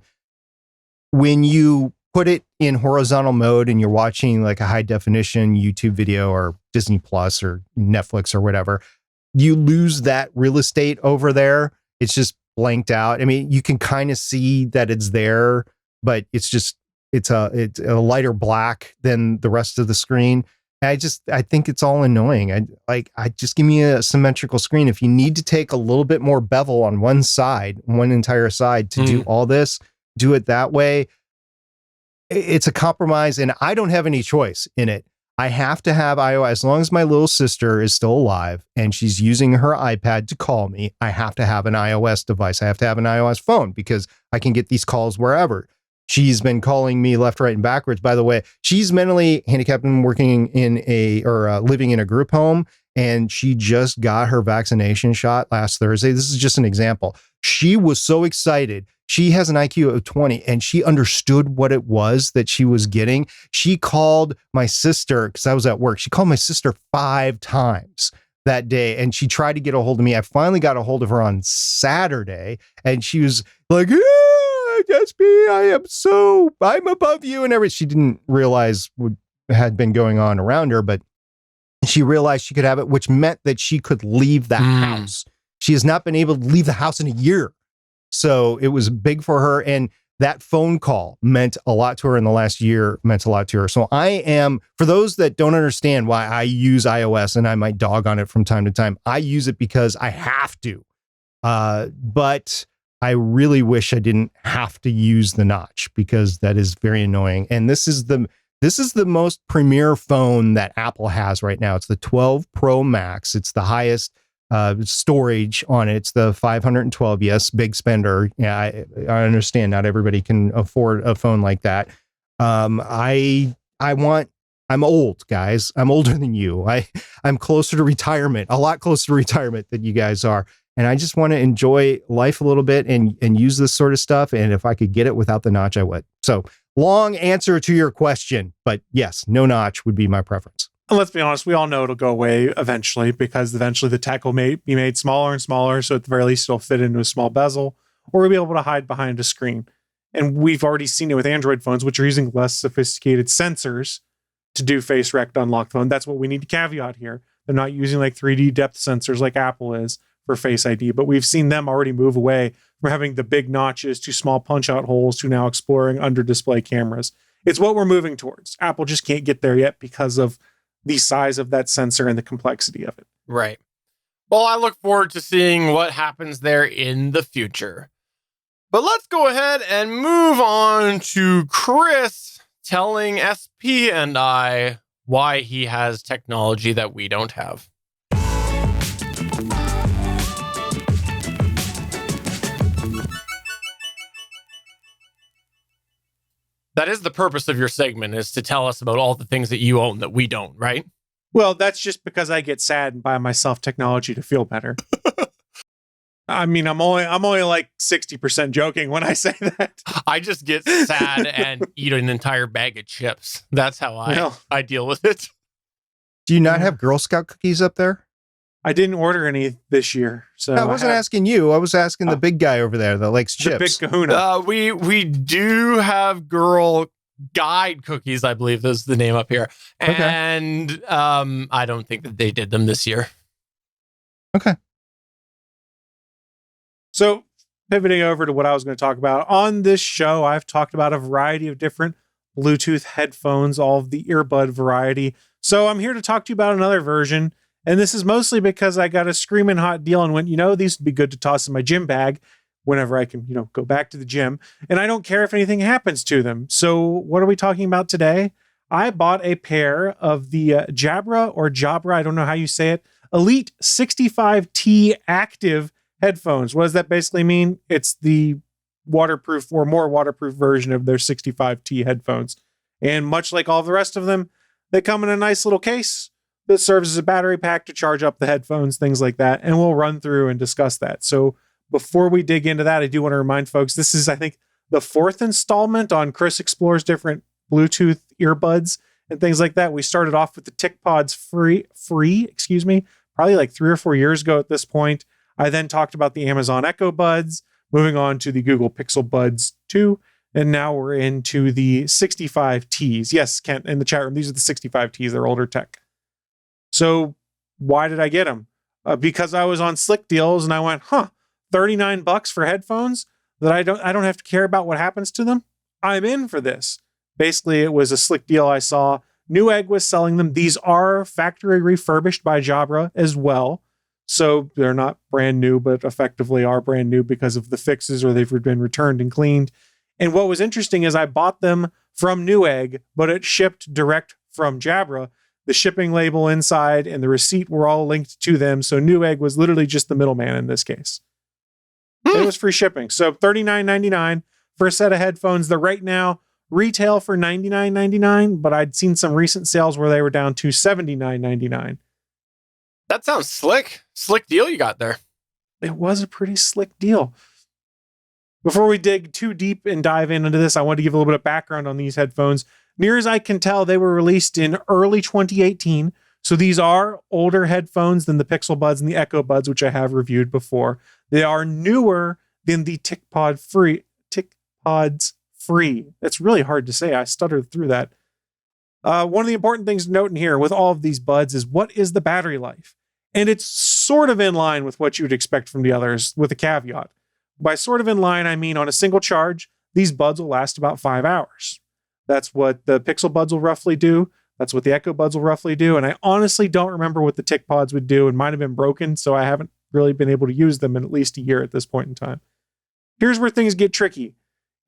When you put it in horizontal mode and you're watching like a high definition YouTube video or Disney Plus or Netflix or whatever, you lose that real estate over there. It's just blanked out. I mean, you can kind of see that it's there, but it's a lighter black than the rest of the screen. I think it's all annoying. I just give me a symmetrical screen. If you need to take a little bit more bevel on one entire side to do all this, do it that way. It's a compromise, and I don't have any choice in it. I have to have iOS. As long as my little sister is still alive and she's using her iPad to call me, I have to have an iOS device. I have to have an iOS phone because I can get these calls wherever. She's been calling me left, right, and backwards. By the way, she's mentally handicapped and working in living in a group home, and she just got her vaccination shot last Thursday. This is just an example. She was so excited. She has an IQ of 20, and she understood what it was that she was getting. She called my sister, because I was at work. She called my sister 5 times that day, and she tried to get a hold of me. I finally got a hold of her on Saturday, and she was like, I'm above you and everything. She didn't realize what had been going on around her, but she realized she could have it, which meant that she could leave the house. She has not been able to leave the house in a year. So it was big for her. And that phone call meant a lot to her in the last year, meant a lot to her. So for those that don't understand why I use iOS, and I might dog on it from time to time, I use it because I have to. But I really wish I didn't have to use the notch, because that is very annoying. And this is the most premier phone that Apple has right now. It's the 12 Pro Max. It's the highest storage on it. It's the 512. Yes, big spender. Yeah, I understand not everybody can afford a phone like that. I'm old, guys. I'm older than you. I'm closer to retirement, a lot closer to retirement than you guys are. And I just want to enjoy life a little bit and use this sort of stuff. And if I could get it without the notch, I would. So long answer to your question, but yes, no notch would be my preference. And let's be honest, we all know it'll go away eventually, because eventually the tech will be made smaller and smaller. So at the very least, it'll fit into a small bezel, or we'll be able to hide behind a screen. And we've already seen it with Android phones, which are using less sophisticated sensors to do face rec to unlock phone. That's what we need to caveat here. They're not using like 3D depth sensors like Apple is for Face ID, but we've seen them already move away from having the big notches to small punch-out holes to now exploring under-display cameras. It's what we're moving towards. Apple just can't get there yet because of the size of that sensor and the complexity of it. Right. Well, I look forward to seeing what happens there in the future. But let's go ahead and move on to Chris telling SP and I why he has technology that we don't have. That is the purpose of your segment, is to tell us about all the things that you own that we don't, right? Well, that's just because I get sad and buy myself technology to feel better. I mean, I'm only like 60% joking when I say that. I just get sad and eat an entire bag of chips. That's how I deal with it. Do you not have Girl Scout cookies up there? I didn't order any this year. So I wasn't asking you. I was asking the big guy over there that likes chips. The big kahuna. We do have Girl Guide cookies, I believe is the name up here. Okay. And I don't think that they did them this year. Okay. So pivoting over to what I was going to talk about. On this show, I've talked about a variety of different Bluetooth headphones, all of the earbud variety. So I'm here to talk to you about another version. And this is mostly because I got a screaming hot deal and went, these would be good to toss in my gym bag whenever I can, go back to the gym. And I don't care if anything happens to them. So what are we talking about today? I bought a pair of the Jabra, I don't know how you say it, Elite 65T Active headphones. What does that basically mean? It's the waterproof or more waterproof version of their 65T headphones. And much like all the rest of them, they come in a nice little case that serves as a battery pack to charge up the headphones, things like that. And we'll run through and discuss that. So before we dig into that, I do want to remind folks, this is, I think, the 4th installment on Chris Explores different Bluetooth earbuds and things like that. We started off with the TicPods free, probably like 3 or 4 years ago at this point. I then talked about the Amazon Echo Buds, moving on to the Google Pixel Buds 2, and now we're into the 65Ts. Yes, Kent, in the chat room, these are the 65Ts. They're older tech. So why did I get them? Because I was on Slick Deals and I went, $39 for headphones that I don't have to care about what happens to them. I'm in for this. Basically, it was a Slick deal I saw. Newegg was selling them. These are factory refurbished by Jabra as well. So they're not brand new, but effectively are brand new because of the fixes or they've been returned and cleaned. And what was interesting is I bought them from Newegg, but it shipped direct from Jabra. The shipping label inside and the receipt were all linked to them. So Newegg was literally just the middleman in this case. It was free shipping. So $39.99 for a set of headphones that right now retail for $99.99, but I'd seen some recent sales where they were down to $79.99. That sounds slick. Slick deal you got there. It was a pretty slick deal. Before we dig too deep and dive into this, I want to give a little bit of background on these headphones. Near as I can tell, they were released in early 2018. So these are older headphones than the Pixel Buds and the Echo Buds, which I have reviewed before. They are newer than the TicPods free. That's really hard to say. I stuttered through that. One of the important things to note in here with all of these buds is what is the battery life? And it's sort of in line with what you would expect from the others with a caveat. By sort of in line, I mean on a single charge, these buds will last about 5 hours. That's what the Pixel Buds will roughly do. That's what the Echo Buds will roughly do. And I honestly don't remember what the TicPods would do. It might have been broken, so I haven't really been able to use them in at least a year at this point in time. Here's where things get tricky.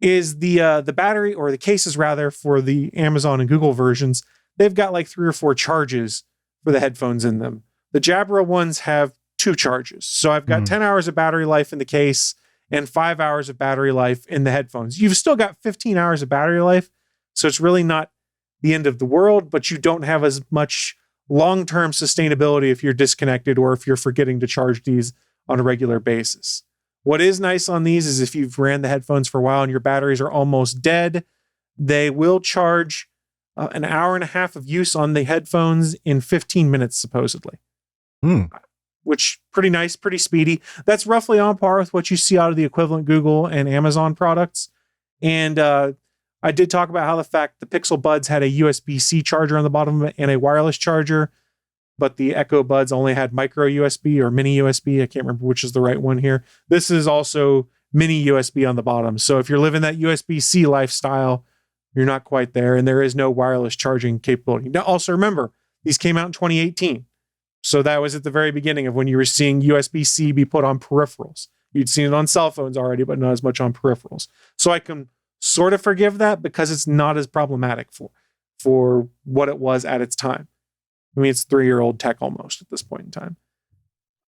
Is the battery, or the cases rather, for the Amazon and Google versions, they've got like 3 or 4 charges for the headphones in them. The Jabra ones have 2 charges. So I've got 10 hours of battery life in the case and 5 hours of battery life in the headphones. You've still got 15 hours of battery life, so it's really not the end of the world, but you don't have as much long-term sustainability if you're disconnected or if you're forgetting to charge these on a regular basis. What is nice on these is if you've ran the headphones for a while and your batteries are almost dead, they will charge an hour and a half of use on the headphones in 15 minutes, supposedly. Which pretty nice, pretty speedy. That's roughly on par with what you see out of the equivalent Google and Amazon products. And I did talk about how the fact the Pixel Buds had a USB-C charger on the bottom of it and a wireless charger, but the Echo Buds only had micro USB or mini USB. I can't remember which is the right one here. This is also mini USB on the bottom. So if you're living that USB-C lifestyle, you're not quite there, and there is no wireless charging capability. Now, also remember, these came out in 2018. So that was at the very beginning of when you were seeing USB-C be put on peripherals. You'd seen it on cell phones already, but not as much on peripherals. So I can sort of forgive that because it's not as problematic for what it was at its time. I mean, it's 3-year-old tech almost at this point in time.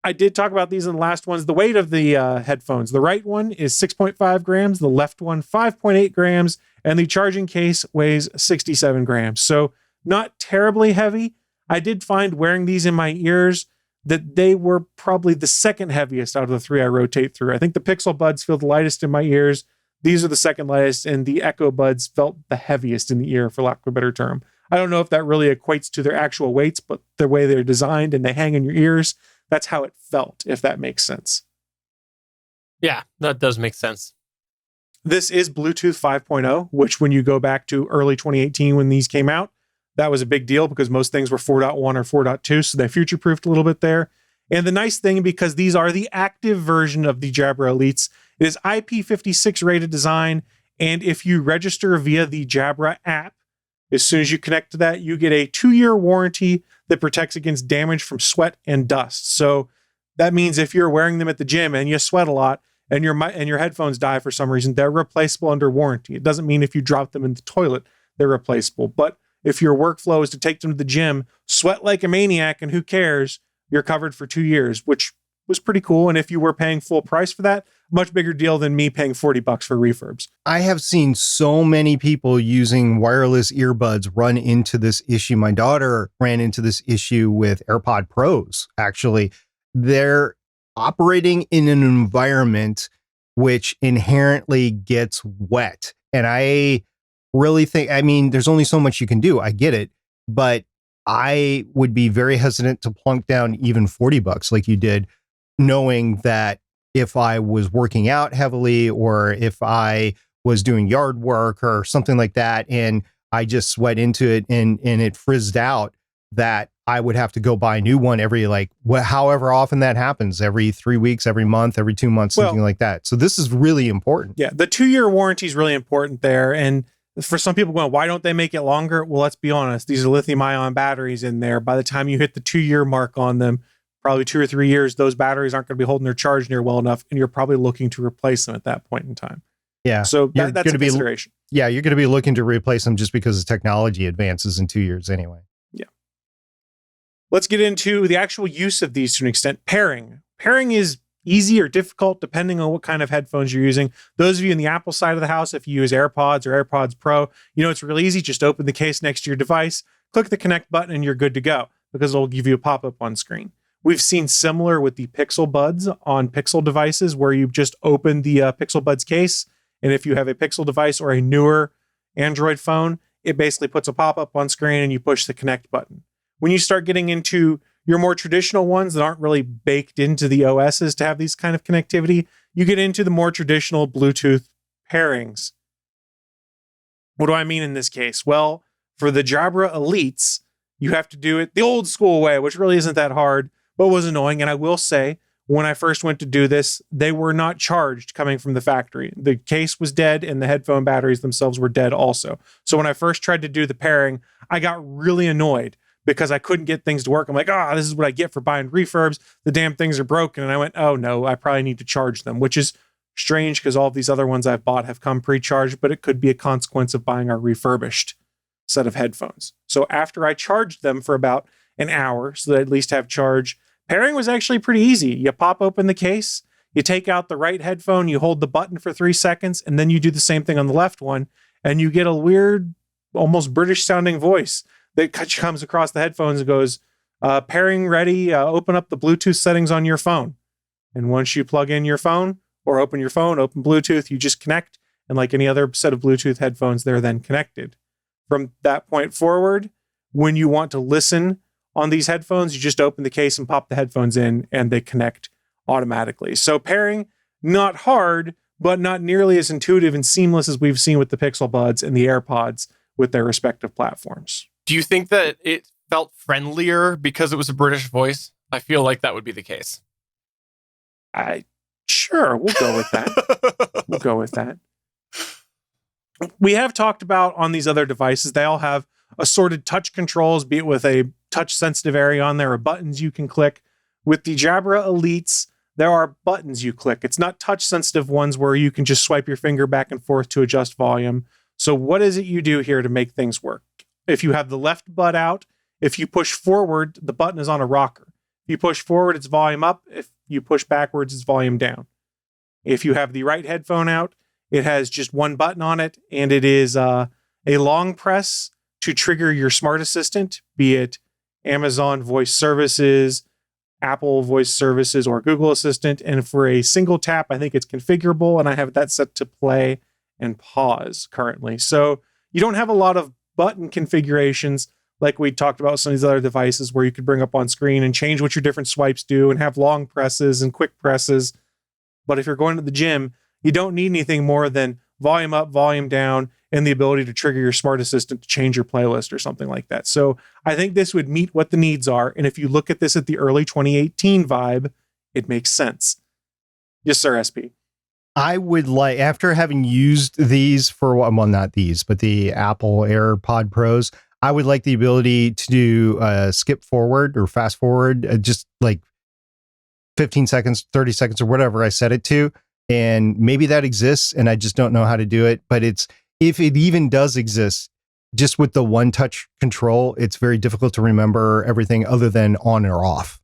I did talk about these in the last ones. The weight of the headphones. The right one is 6.5 grams, the left one 5.8 grams, and the charging case weighs 67 grams. So not terribly heavy. I did find wearing these in my ears that they were probably the second heaviest out of the 3 I rotate through. I think the Pixel Buds feel the lightest in my ears. These are the second lightest, and the Echo Buds felt the heaviest in the ear, for lack of a better term. I don't know if that really equates to their actual weights, but the way they're designed and they hang in your ears, that's how it felt, if that makes sense. Yeah, that does make sense. This is Bluetooth 5.0, which when you go back to early 2018 when these came out, that was a big deal because most things were 4.1 or 4.2, so they future-proofed a little bit there. And the nice thing, because these are the active version of the Jabra Elites, it is IP56 rated design, and if you register via the Jabra app, As soon as you connect to that, you get a 2-year warranty that protects against damage from sweat and dust. So that means if you're wearing them at the gym and you sweat a lot and your headphones die for some reason, they're replaceable under warranty. It doesn't mean if you drop them in the toilet, they're replaceable. But if your workflow is to take them to the gym, sweat like a maniac, and who cares, you're covered for 2 years, which was pretty cool. And if you were paying full price for that, much bigger deal than me paying $40 for refurbs. I have seen so many people using wireless earbuds run into this issue. My daughter ran into this issue with AirPod Pros, actually. They're operating in an environment which inherently gets wet. And I really think, I mean, there's only so much you can do. I get it. But I would be very hesitant to plunk down even $40 like you did, knowing that if I was working out heavily or if I was doing yard work or something like that, and I just sweat into it and it frizzed out, that I would have to go buy a new one every, however often that happens, every 3 weeks, every month, every 2 months, something like that. So this is really important. Yeah, the 2-year warranty is really important there. And for some people going, why don't they make it longer? Well, let's be honest. These are lithium ion batteries in there. By the time you hit the 2-year mark on them, probably 2 or 3 years, those batteries aren't going to be holding their charge near well enough, and you're probably looking to replace them at that point in time. Yeah. So that's a consideration. Yeah, you're going to be looking to replace them just because the technology advances in 2 years anyway. Yeah. Let's get into the actual use of these to an extent. Pairing. Pairing is easy or difficult depending on what kind of headphones you're using. Those of you in the Apple side of the house, if you use AirPods or AirPods Pro, it's really easy. Just open the case next to your device, click the connect button, and you're good to go because it'll give you a pop-up on screen. We've seen similar with the Pixel Buds on Pixel devices where you just open the Pixel Buds case. And if you have a Pixel device or a newer Android phone, it basically puts a pop-up on screen and you push the connect button. When you start getting into your more traditional ones that aren't really baked into the OSs to have these kind of connectivity, you get into the more traditional Bluetooth pairings. What do I mean in this case? Well, for the Jabra Elites, you have to do it the old school way, which really isn't that hard, but was annoying. And I will say, when I first went to do this, they were not charged coming from the factory. The case was dead and the headphone batteries themselves were dead also. So when I first tried to do the pairing, I got really annoyed because I couldn't get things to work. I'm like, this is what I get for buying refurbs. The damn things are broken. And I went, oh no, I probably need to charge them, which is strange because all of these other ones I've bought have come pre-charged, but it could be a consequence of buying a refurbished set of headphones. So after I charged them for about an hour, so that I at least have charge, pairing was actually pretty easy. You pop open the case, you take out the right headphone, you hold the button for 3 seconds, and then you do the same thing on the left one, and you get a weird, almost British sounding voice that comes across the headphones and goes, pairing ready, open up the Bluetooth settings on your phone. And once you plug in your phone or open your phone, open Bluetooth, you just connect. And like any other set of Bluetooth headphones, they're then connected. From that point forward, when you want to listen on these headphones, you just open the case and pop the headphones in and they connect automatically. So pairing, not hard, but not nearly as intuitive and seamless as we've seen with the Pixel Buds and the AirPods with their respective platforms. Do you think that it felt friendlier because it was a British voice? I feel like that would be the case. Sure, we'll go with that. We'll go with that. We have talked about on these other devices, they all have assorted touch controls, be it with a touch sensitive area on there or buttons you can click. With the Jabra Elites, there are buttons you click. It's not touch sensitive ones where you can just swipe your finger back and forth to adjust volume. So what is it you do here to make things work? If you have the left butt out, if you push forward, the button is on a rocker. If you push forward, it's volume up. If you push backwards, it's volume down. If you have the right headphone out, it has just one button on it, and it is a long press to trigger your smart assistant, be it Amazon Voice Services, Apple Voice Services, or Google Assistant. And for a single tap, I think it's configurable, and I have that set to play and pause currently. So you don't have a lot of button configurations like we talked about with some of these other devices where you could bring up on screen and change what your different swipes do and have long presses and quick presses. But if you're going to the gym, you don't need anything more than volume up, volume down, and the ability to trigger your smart assistant to change your playlist or something like that. So I think this would meet what the needs are. And if you look at this at the early 2018 vibe, it makes sense. Yes, sir, SP. I would like, after having used these for, well, not these, but the Apple AirPod Pros, I would like the ability to do skip forward or fast forward, just like 15 seconds, 30 seconds, or whatever I set it to. And maybe that exists and I just don't know how to do it. But if it even does exist, just with the one touch control, it's very difficult to remember everything other than on or off.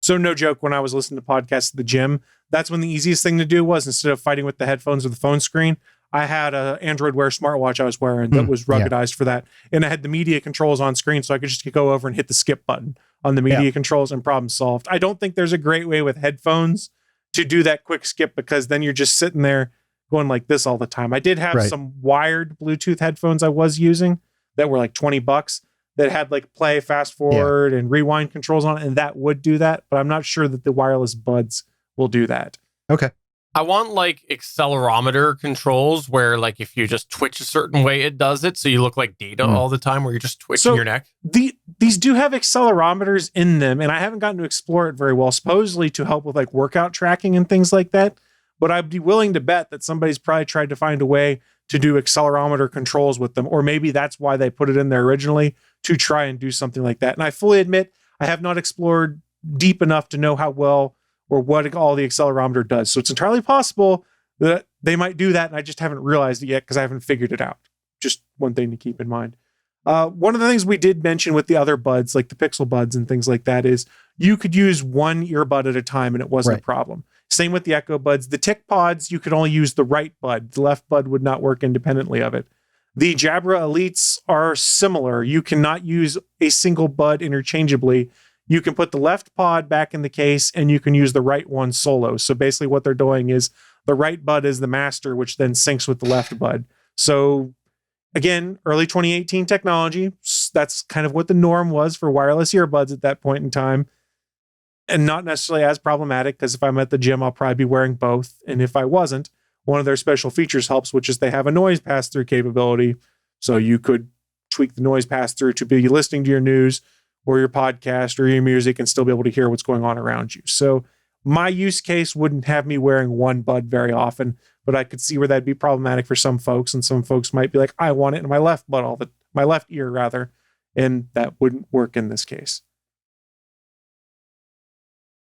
So no joke, when I was listening to podcasts at the gym, that's when the easiest thing to do was, instead of fighting with the headphones or the phone screen, I had a Android Wear smartwatch I was wearing that was ruggedized for that. And I had the media controls on screen, so I could just go over and hit the skip button on the media controls and problem solved. I don't think there's a great way with headphones to do that quick skip, because then you're just sitting there going like this all the time. I did have some wired Bluetooth headphones I was using that were like $20 that had like play, fast forward, and rewind controls on it, and that would do that. But I'm not sure that the wireless buds will do that. Okay. I want like accelerometer controls where like if you just twitch a certain way, it does it. So you look like Data all the time, where you're just twitching your neck. These do have accelerometers in them, and I haven't gotten to explore it very well, supposedly to help with like workout tracking and things like that. But I'd be willing to bet that somebody's probably tried to find a way to do accelerometer controls with them. Or maybe that's why they put it in there originally, to try and do something like that. And I fully admit I have not explored deep enough to know how well or what all the accelerometer does. So it's entirely possible that they might do that, and I just haven't realized it yet because I haven't figured it out. Just one thing to keep in mind. One of the things we did mention with the other buds, like the Pixel buds and things like that, is you could use one earbud at a time and it wasn't a problem. Same with the Echo buds. The Tick Pods, you could only use the right bud. The left bud would not work independently of it. The Jabra Elites are similar. You cannot use a single bud interchangeably. You can put the left pod back in the case and you can use the right one solo. So basically what they're doing is the right bud is the master, which then syncs with the left bud. So again, early 2018 technology. That's kind of what the norm was for wireless earbuds at that point in time. And not necessarily as problematic, because if I'm at the gym, I'll probably be wearing both. And if I wasn't, one of their special features helps, which is they have a noise pass-through capability. So you could tweak the noise pass-through to be listening to your news or your podcast or your music and still be able to hear what's going on around you. So my use case wouldn't have me wearing one bud very often, but I could see where that'd be problematic for some folks. And some folks might be like, I want it in my left bud, my left ear rather. And that wouldn't work in this case.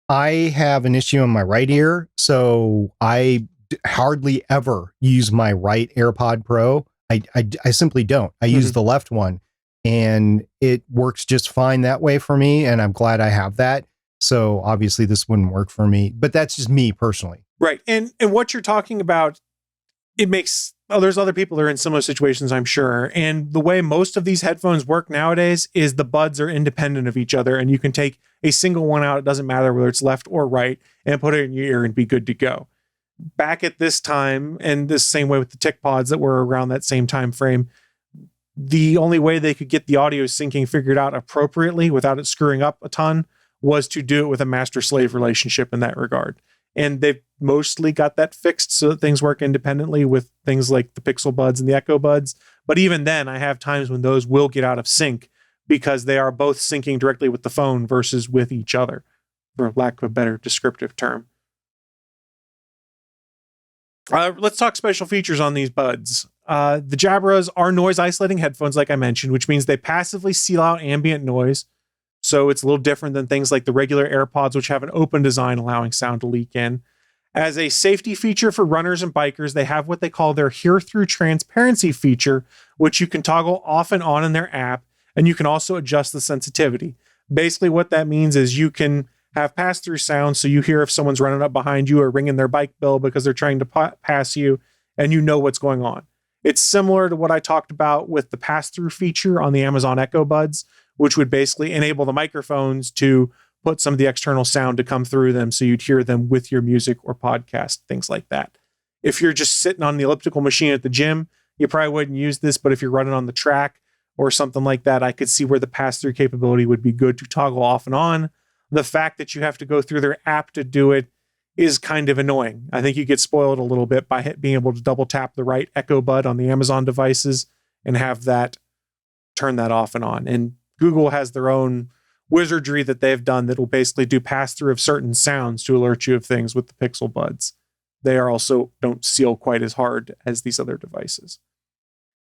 I have an issue in my right ear, so I hardly ever use my right AirPod Pro. I simply don't. I use the left one, and it works just fine that way for me, and I'm glad I have that. So obviously this wouldn't work for me, but that's just me personally. Right. And what you're talking about, it makes, there's other people that are in similar situations, I'm sure. And the way most of these headphones work nowadays is the buds are independent of each other, and you can take a single one out. It doesn't matter whether it's left or right, and put it in your ear and be good to go. Back at this time, and this same way with the Tick Pods that were around that same time frame, the only way they could get the audio syncing figured out appropriately without it screwing up a ton was to do it with a master-slave relationship in that regard. And they've mostly got that fixed so that things work independently with things like the Pixel buds and the Echo buds. But even then, I have times when those will get out of sync because they are both syncing directly with the phone versus with each other, for lack of a better descriptive term. Let's talk special features on these buds. The Jabras are noise isolating headphones, like I mentioned, which means they passively seal out ambient noise. So it's a little different than things like the regular AirPods, which have an open design allowing sound to leak in. As a safety feature for runners and bikers, they have what they call their hear-through transparency feature, which you can toggle off and on in their app, and you can also adjust the sensitivity. Basically, what that means is you can have pass-through sound, so you hear if someone's running up behind you or ringing their bike bell because they're trying to pass you, and you know what's going on. It's similar to what I talked about with the pass-through feature on the Amazon Echo Buds, which would basically enable the microphones to put some of the external sound to come through them so you'd hear them with your music or podcast, things like that. If you're just sitting on the elliptical machine at the gym, you probably wouldn't use this, but if you're running on the track or something like that, I could see where the pass-through capability would be good to toggle off and on. The fact that you have to go through their app to do it is kind of annoying. I think you get spoiled a little bit by being able to double tap the right Echo Bud on the Amazon devices and have that turn that off and on. And Google has their own wizardry that they've done that will basically do pass-through of certain sounds to alert you of things with the Pixel Buds. they are also don't seal quite as hard as these other devices.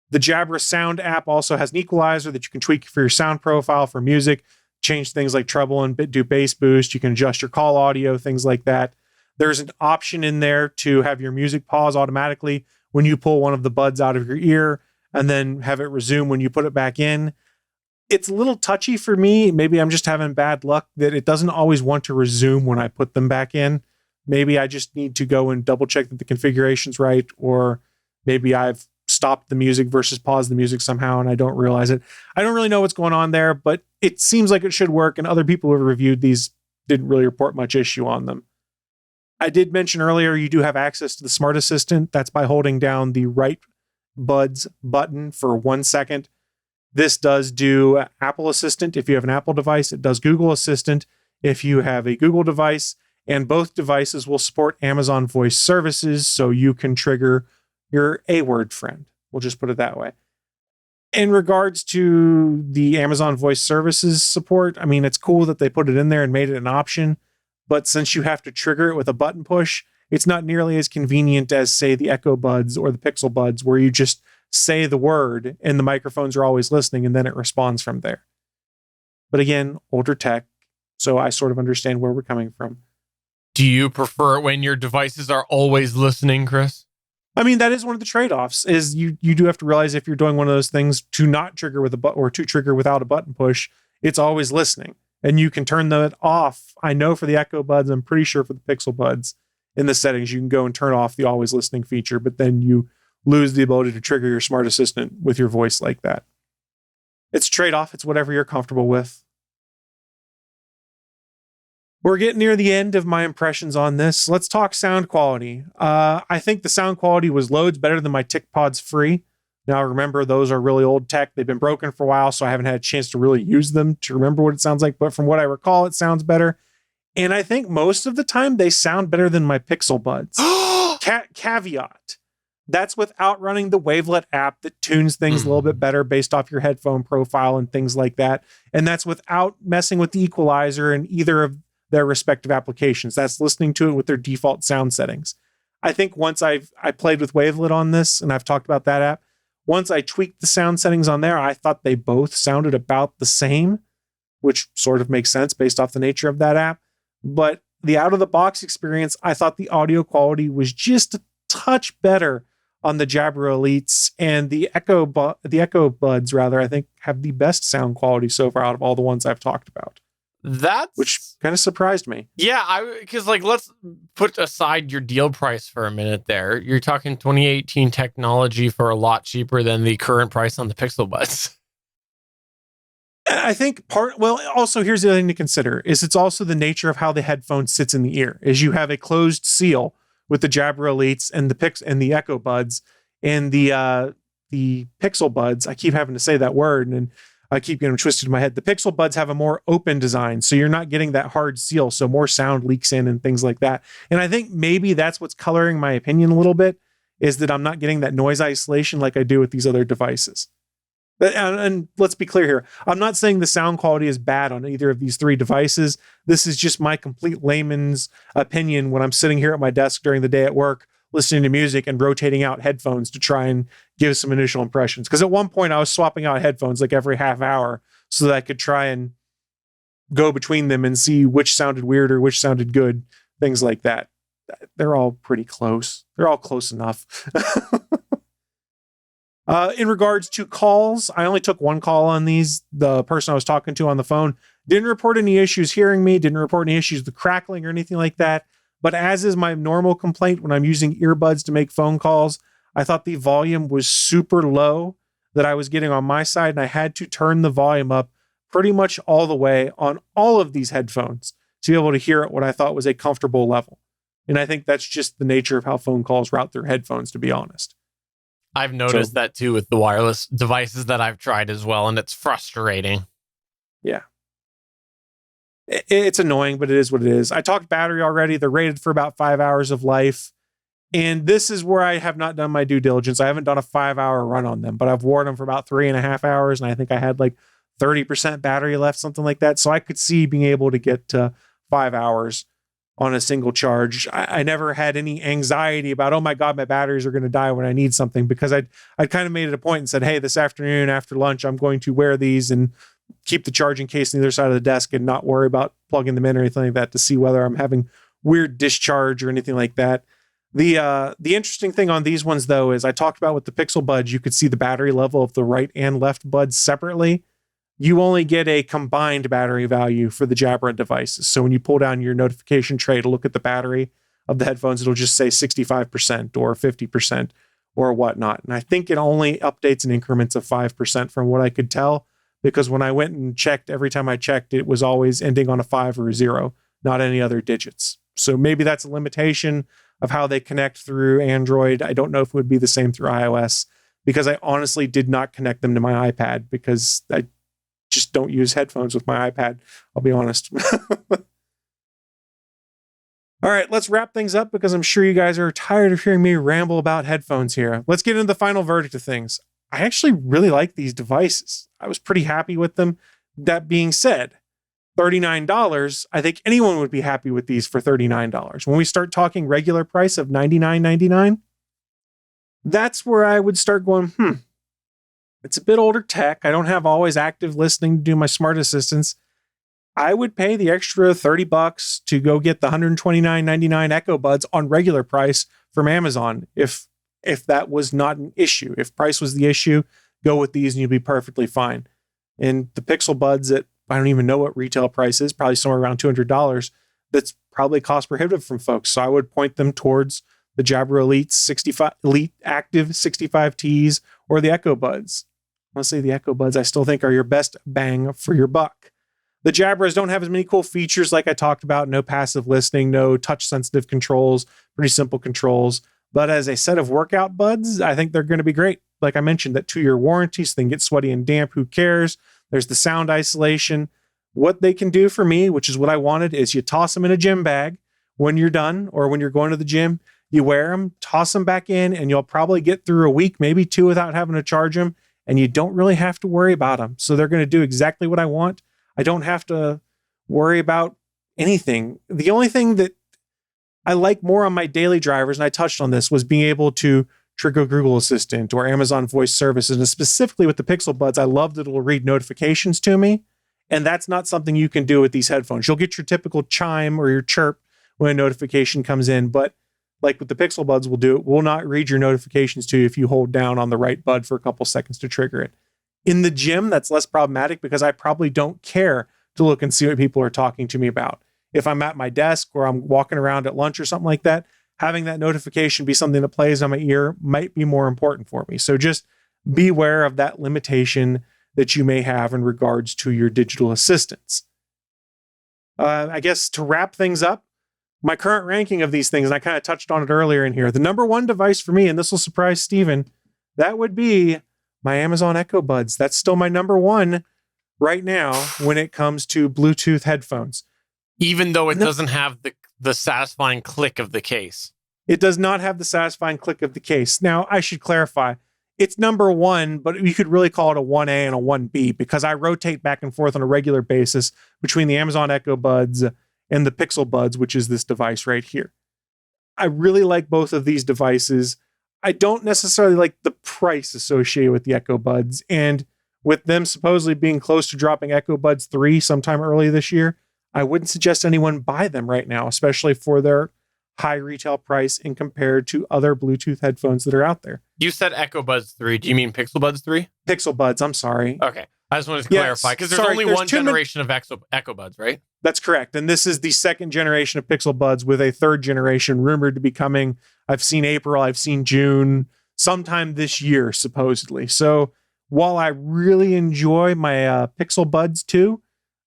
The Jabra Sound app also has an equalizer that you can tweak for your sound profile for music, change things like treble and do bass boost. You can adjust your call audio, things like that. There's an option in there to have your music pause automatically when you pull one of the buds out of your ear and then have it resume when you put it back in. It's a little touchy for me. Maybe I'm just having bad luck that it doesn't always want to resume when I put them back in. Maybe I just need to go and double check that the configuration's right, or maybe I've stopped the music versus paused the music somehow and I don't realize it. I don't really know what's going on there, but it seems like it should work, and other people who have reviewed these didn't really report much issue on them. I did mention earlier you do have access to the Smart Assistant. That's by holding down the right buds button for 1 second. This does do Apple Assistant if you have an Apple device. It does Google Assistant if you have a Google device, and both devices will support Amazon Voice Services, so you can trigger your A-word friend. We'll just put it that way. In regards to the Amazon Voice Services support, I mean, it's cool that they put it in there and made it an option, but since you have to trigger it with a button push, it's not nearly as convenient as, say, the Echo Buds or the Pixel Buds, where you just say the word and the microphones are always listening and then it responds from there. But again, older tech, so I sort of understand where we're coming from. Do you prefer it when your devices are always listening, Chris? I mean, that is one of the trade-offs, is you do have to realize if you're doing one of those things to not trigger with a button or to trigger without a button push, it's always listening. And you can turn that off. I know for the Echo Buds, I'm pretty sure for the Pixel Buds, in the settings, you can go and turn off the always listening feature, but then you lose the ability to trigger your Smart Assistant with your voice like that. It's a trade-off. It's whatever you're comfortable with. We're getting near the end of my impressions on this. Let's talk sound quality. I think the sound quality was loads better than my TicPods Free. Now, remember, those are really old tech. They've been broken for a while, so I haven't had a chance to really use them to remember what it sounds like. But from what I recall, it sounds better. And I think most of the time they sound better than my Pixel Buds. Caveat. That's without running the Wavelet app that tunes things a little bit better based off your headphone profile and things like that. And that's without messing with the equalizer in either of their respective applications. That's listening to it with their default sound settings. I think once I played with Wavelet on this, and I've talked about that app, once I tweaked the sound settings on there, I thought they both sounded about the same, which sort of makes sense based off the nature of that app. But the out-of-the-box experience, I thought the audio quality was just a touch better on the Jabra Elites, and the Echo Buds, rather, I think have the best sound quality so far out of all the ones I've talked about. Which kind of surprised me. Yeah, because let's put aside your deal price for a minute there. You're talking 2018 technology for a lot cheaper than the current price on the Pixel Buds. I think also here's the other thing to consider is it's also the nature of how the headphone sits in the ear. Is you have a closed seal with the Jabra Elites and the Echo Buds and the Pixel Buds. I keep having to say that word and I keep getting twisted in my head. The Pixel Buds have a more open design, so you're not getting that hard seal, so more sound leaks in and things like that. And I think maybe that's what's coloring my opinion a little bit, is that I'm not getting that noise isolation like I do with these other devices. And let's be clear here. I'm not saying the sound quality is bad on either of these three devices. This is just my complete layman's opinion when I'm sitting here at my desk during the day at work, listening to music and rotating out headphones to try and give some initial impressions. Because at one point I was swapping out headphones like every half hour so that I could try and go between them and see which sounded weird or which sounded good, things like that. They're all pretty close. They're all close enough. In regards to calls, I only took one call on these. The person I was talking to on the phone didn't report any issues hearing me, didn't report any issues with crackling or anything like that. But as is my normal complaint when I'm using earbuds to make phone calls, I thought the volume was super low that I was getting on my side, and I had to turn the volume up pretty much all the way on all of these headphones to be able to hear at what I thought was a comfortable level. And I think that's just the nature of how phone calls route through headphones, to be honest. I've noticed that too with the wireless devices that I've tried as well, and it's frustrating. Yeah. It's annoying, but it is what it is. I talked battery already. They're rated for about 5 hours of life. And this is where I have not done my due diligence. I haven't done a 5-hour run on them, but I've worn them for about 3.5 hours. And I think I had like 30% battery left, something like that. So I could see being able to get to 5 hours on a single charge. I never had any anxiety about, oh my God, my batteries are going to die when I need something, because I'd kind of made it a point and said, hey, this afternoon after lunch, I'm going to wear these and keep the charging case on the other side of the desk and not worry about plugging them in or anything like that to see whether I'm having weird discharge or anything like that. The interesting thing on these ones, though, is I talked about with the Pixel Buds, you could see the battery level of the right and left buds separately. You only get a combined battery value for the Jabra devices. So when you pull down your notification tray to look at the battery of the headphones, it'll just say 65% or 50% or whatnot. And I think it only updates in increments of 5% from what I could tell, because when I went and checked, every time I checked, it was always ending on a 5 or a 0, not any other digits. So maybe that's a limitation of how they connect through Android. I don't know if it would be the same through iOS, because I honestly did not connect them to my iPad because I just don't use headphones with my iPad. I'll be honest. All right, let's wrap things up because I'm sure you guys are tired of hearing me ramble about headphones here. Let's get into the final verdict of things. I actually really like these devices. I was pretty happy with them. That being said, $39, I think anyone would be happy with these for $39. When we start talking regular price of $99.99, that's where I would start going, it's a bit older tech. I don't have always active listening to do my smart assistants. I would pay the extra $30 to go get the $129.99 Echo Buds on regular price from Amazon if that was not an issue. If price was the issue, go with these and you'll be perfectly fine. And the Pixel Buds at, I don't even know what retail price is, probably somewhere around $200. That's probably cost prohibitive from folks. So I would point them towards the Jabra Elite Active 65Ts or the Echo Buds. Honestly, the Echo Buds I still think are your best bang for your buck. The Jabras don't have as many cool features like I talked about. No passive listening, no touch sensitive controls, pretty simple controls. But as a set of workout buds, I think they're going to be great. Like I mentioned, that 2-year warranty, so they can get sweaty and damp. Who cares? There's the sound isolation. What they can do for me, which is what I wanted, is you toss them in a gym bag when you're done or when you're going to the gym. You wear them, toss them back in, and you'll probably get through a week, maybe 2 without having to charge them. And you don't really have to worry about them. So they're going to do exactly what I want. I don't have to worry about anything. The only thing that I like more on my daily drivers, and I touched on this, was being able to trigger Google Assistant or Amazon Voice Services. And specifically with the Pixel Buds, I love that it'll read notifications to me. And that's not something you can do with these headphones. You'll get your typical chime or your chirp when a notification comes in. But like with the Pixel Buds will not read your notifications to you if you hold down on the right bud for a couple seconds to trigger it. In the gym, that's less problematic because I probably don't care to look and see what people are talking to me about. If I'm at my desk or I'm walking around at lunch or something like that, having that notification be something that plays on my ear might be more important for me. So just beware of that limitation that you may have in regards to your digital assistants. I guess to wrap things up, my current ranking of these things, and I kind of touched on it earlier in here, the number one device for me, and this will surprise Steven, that would be my Amazon Echo Buds. That's still my number one right now when it comes to Bluetooth headphones. Even though it doesn't have the satisfying click of the case. It does not have the satisfying click of the case. Now, I should clarify, it's number one, but you could really call it a 1A and a 1B because I rotate back and forth on a regular basis between the Amazon Echo Buds and the Pixel Buds, which is this device right here. I really like both of these devices. I don't necessarily like the price associated with the Echo Buds, and with them supposedly being close to dropping Echo Buds 3 sometime early this year, I wouldn't suggest anyone buy them right now, especially for their high retail price and compared to other Bluetooth headphones that are out there. You said Echo Buds 3. Do you mean Pixel Buds 3? Pixel Buds, I'm sorry. Okay. I just wanted to clarify because there's only one generation of Echo Buds, right? That's correct. And this is the second generation of Pixel Buds with a third generation rumored to be coming. I've seen April, I've seen June, sometime this year, supposedly. So while I really enjoy my Pixel Buds 2,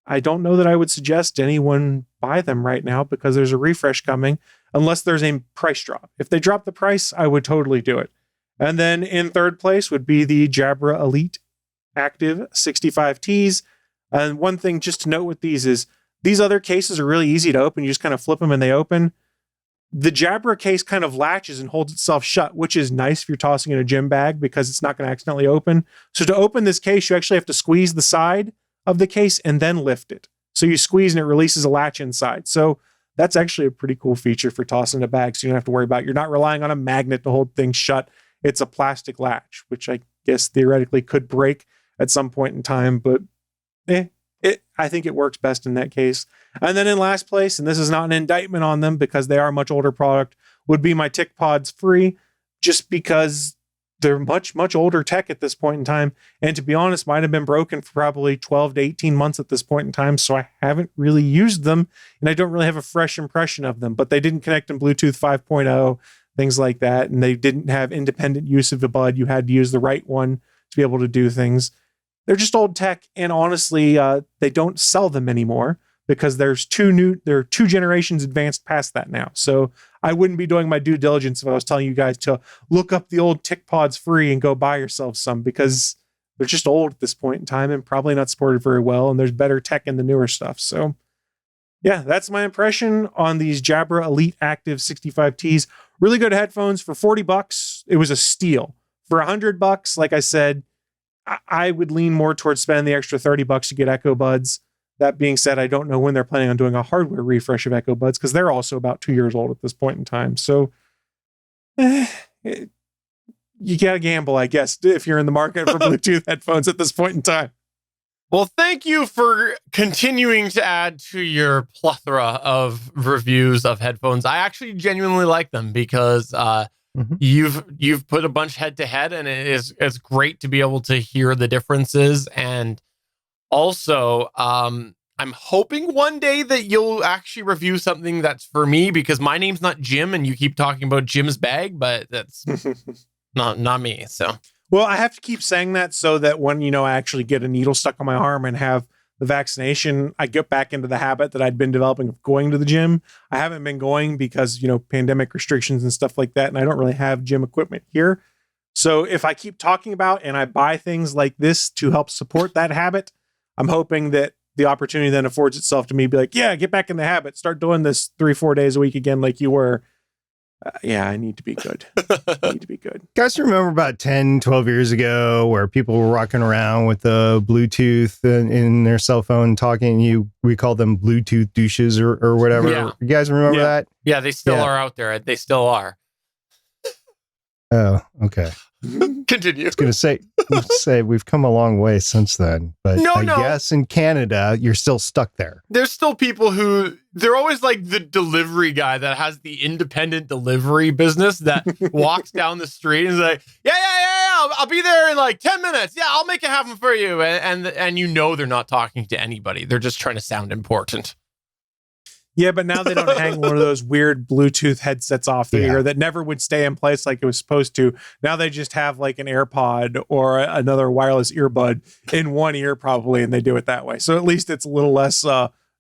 I don't know that I would suggest anyone buy them right now because there's a refresh coming unless there's a price drop. If they drop the price, I would totally do it. And then in third place would be the Jabra Elite Active 65Ts. And one thing just to note with these is these other cases are really easy to open. You just kind of flip them and they open. The Jabra case kind of latches and holds itself shut, which is nice if you're tossing in a gym bag because it's not going to accidentally open. So to open this case, you actually have to squeeze the side of the case and then lift it. So you squeeze and it releases a latch inside. So That's actually a pretty cool feature for tossing a bag. So you don't have to worry about, you're not relying on a magnet to hold things shut. It's a plastic latch, which I guess theoretically could break at some point in time, but I think it works best in that case. And then in last place, and this is not an indictment on them because they are a much older product, would be my Tick Pods Free, just because they're much, much older tech at this point in time. And to be honest, might have been broken for probably 12 to 18 months at this point in time. So I haven't really used them and I don't really have a fresh impression of them, but they didn't connect in Bluetooth 5.0, things like that. And they didn't have independent use of a bud. You had to use the right one to be able to do things. They're just old tech, and honestly, they don't sell them anymore because there are 2 generations advanced past that now. So I wouldn't be doing my due diligence if I was telling you guys to look up the old Tick Pods Free and go buy yourself some, because they're just old at this point in time and probably not supported very well, and there's better tech in the newer stuff. So yeah, that's my impression on these Jabra Elite Active 65Ts. Really good headphones for $40. It was a steal. For $100, like I said, I would lean more towards spending the extra $30 to get Echo Buds. That being said, I don't know when they're planning on doing a hardware refresh of Echo Buds because they're also about 2 years old at this point in time. So you gotta gamble, I guess, if you're in the market for Bluetooth headphones at this point in time. Well, thank you for continuing to add to your plethora of reviews of headphones. I actually genuinely like them because you've put a bunch head to head, and it's great to be able to hear the differences. And also, I'm hoping one day that you'll actually review something that's for me, because my name's not Jim, and you keep talking about Jim's bag, but that's not me. So, well, I have to keep saying that so that when I actually get a needle stuck on my arm and have the vaccination, I get back into the habit that I'd been developing of going to the gym. I haven't been going because, pandemic restrictions and stuff like that. And I don't really have gym equipment here. So if I keep talking about and I buy things like this to help support that habit, I'm hoping that the opportunity then affords itself to me to be like, yeah, get back in the habit. Start doing this 3-4 days a week again like you were. I need to be good. Guys, remember about 10, 12 years ago where people were walking around with the Bluetooth in their cell phone talking? We call them Bluetooth douches or whatever. Yeah. You guys remember that? Yeah, they still are out there. They still are. Oh, okay. Continue. I was going to say we've come a long way since then, but I guess in Canada, you're still stuck there. There's still people they're always like the delivery guy that has the independent delivery business that walks down the street and is like, yeah, I'll be there in like 10 minutes. Yeah, I'll make it happen for you. And they're not talking to anybody. They're just trying to sound important. Yeah, but now they don't hang one of those weird Bluetooth headsets off their ear that never would stay in place like it was supposed to. Now they just have like an AirPod or another wireless earbud in one ear probably, and they do it that way. So at least it's a little less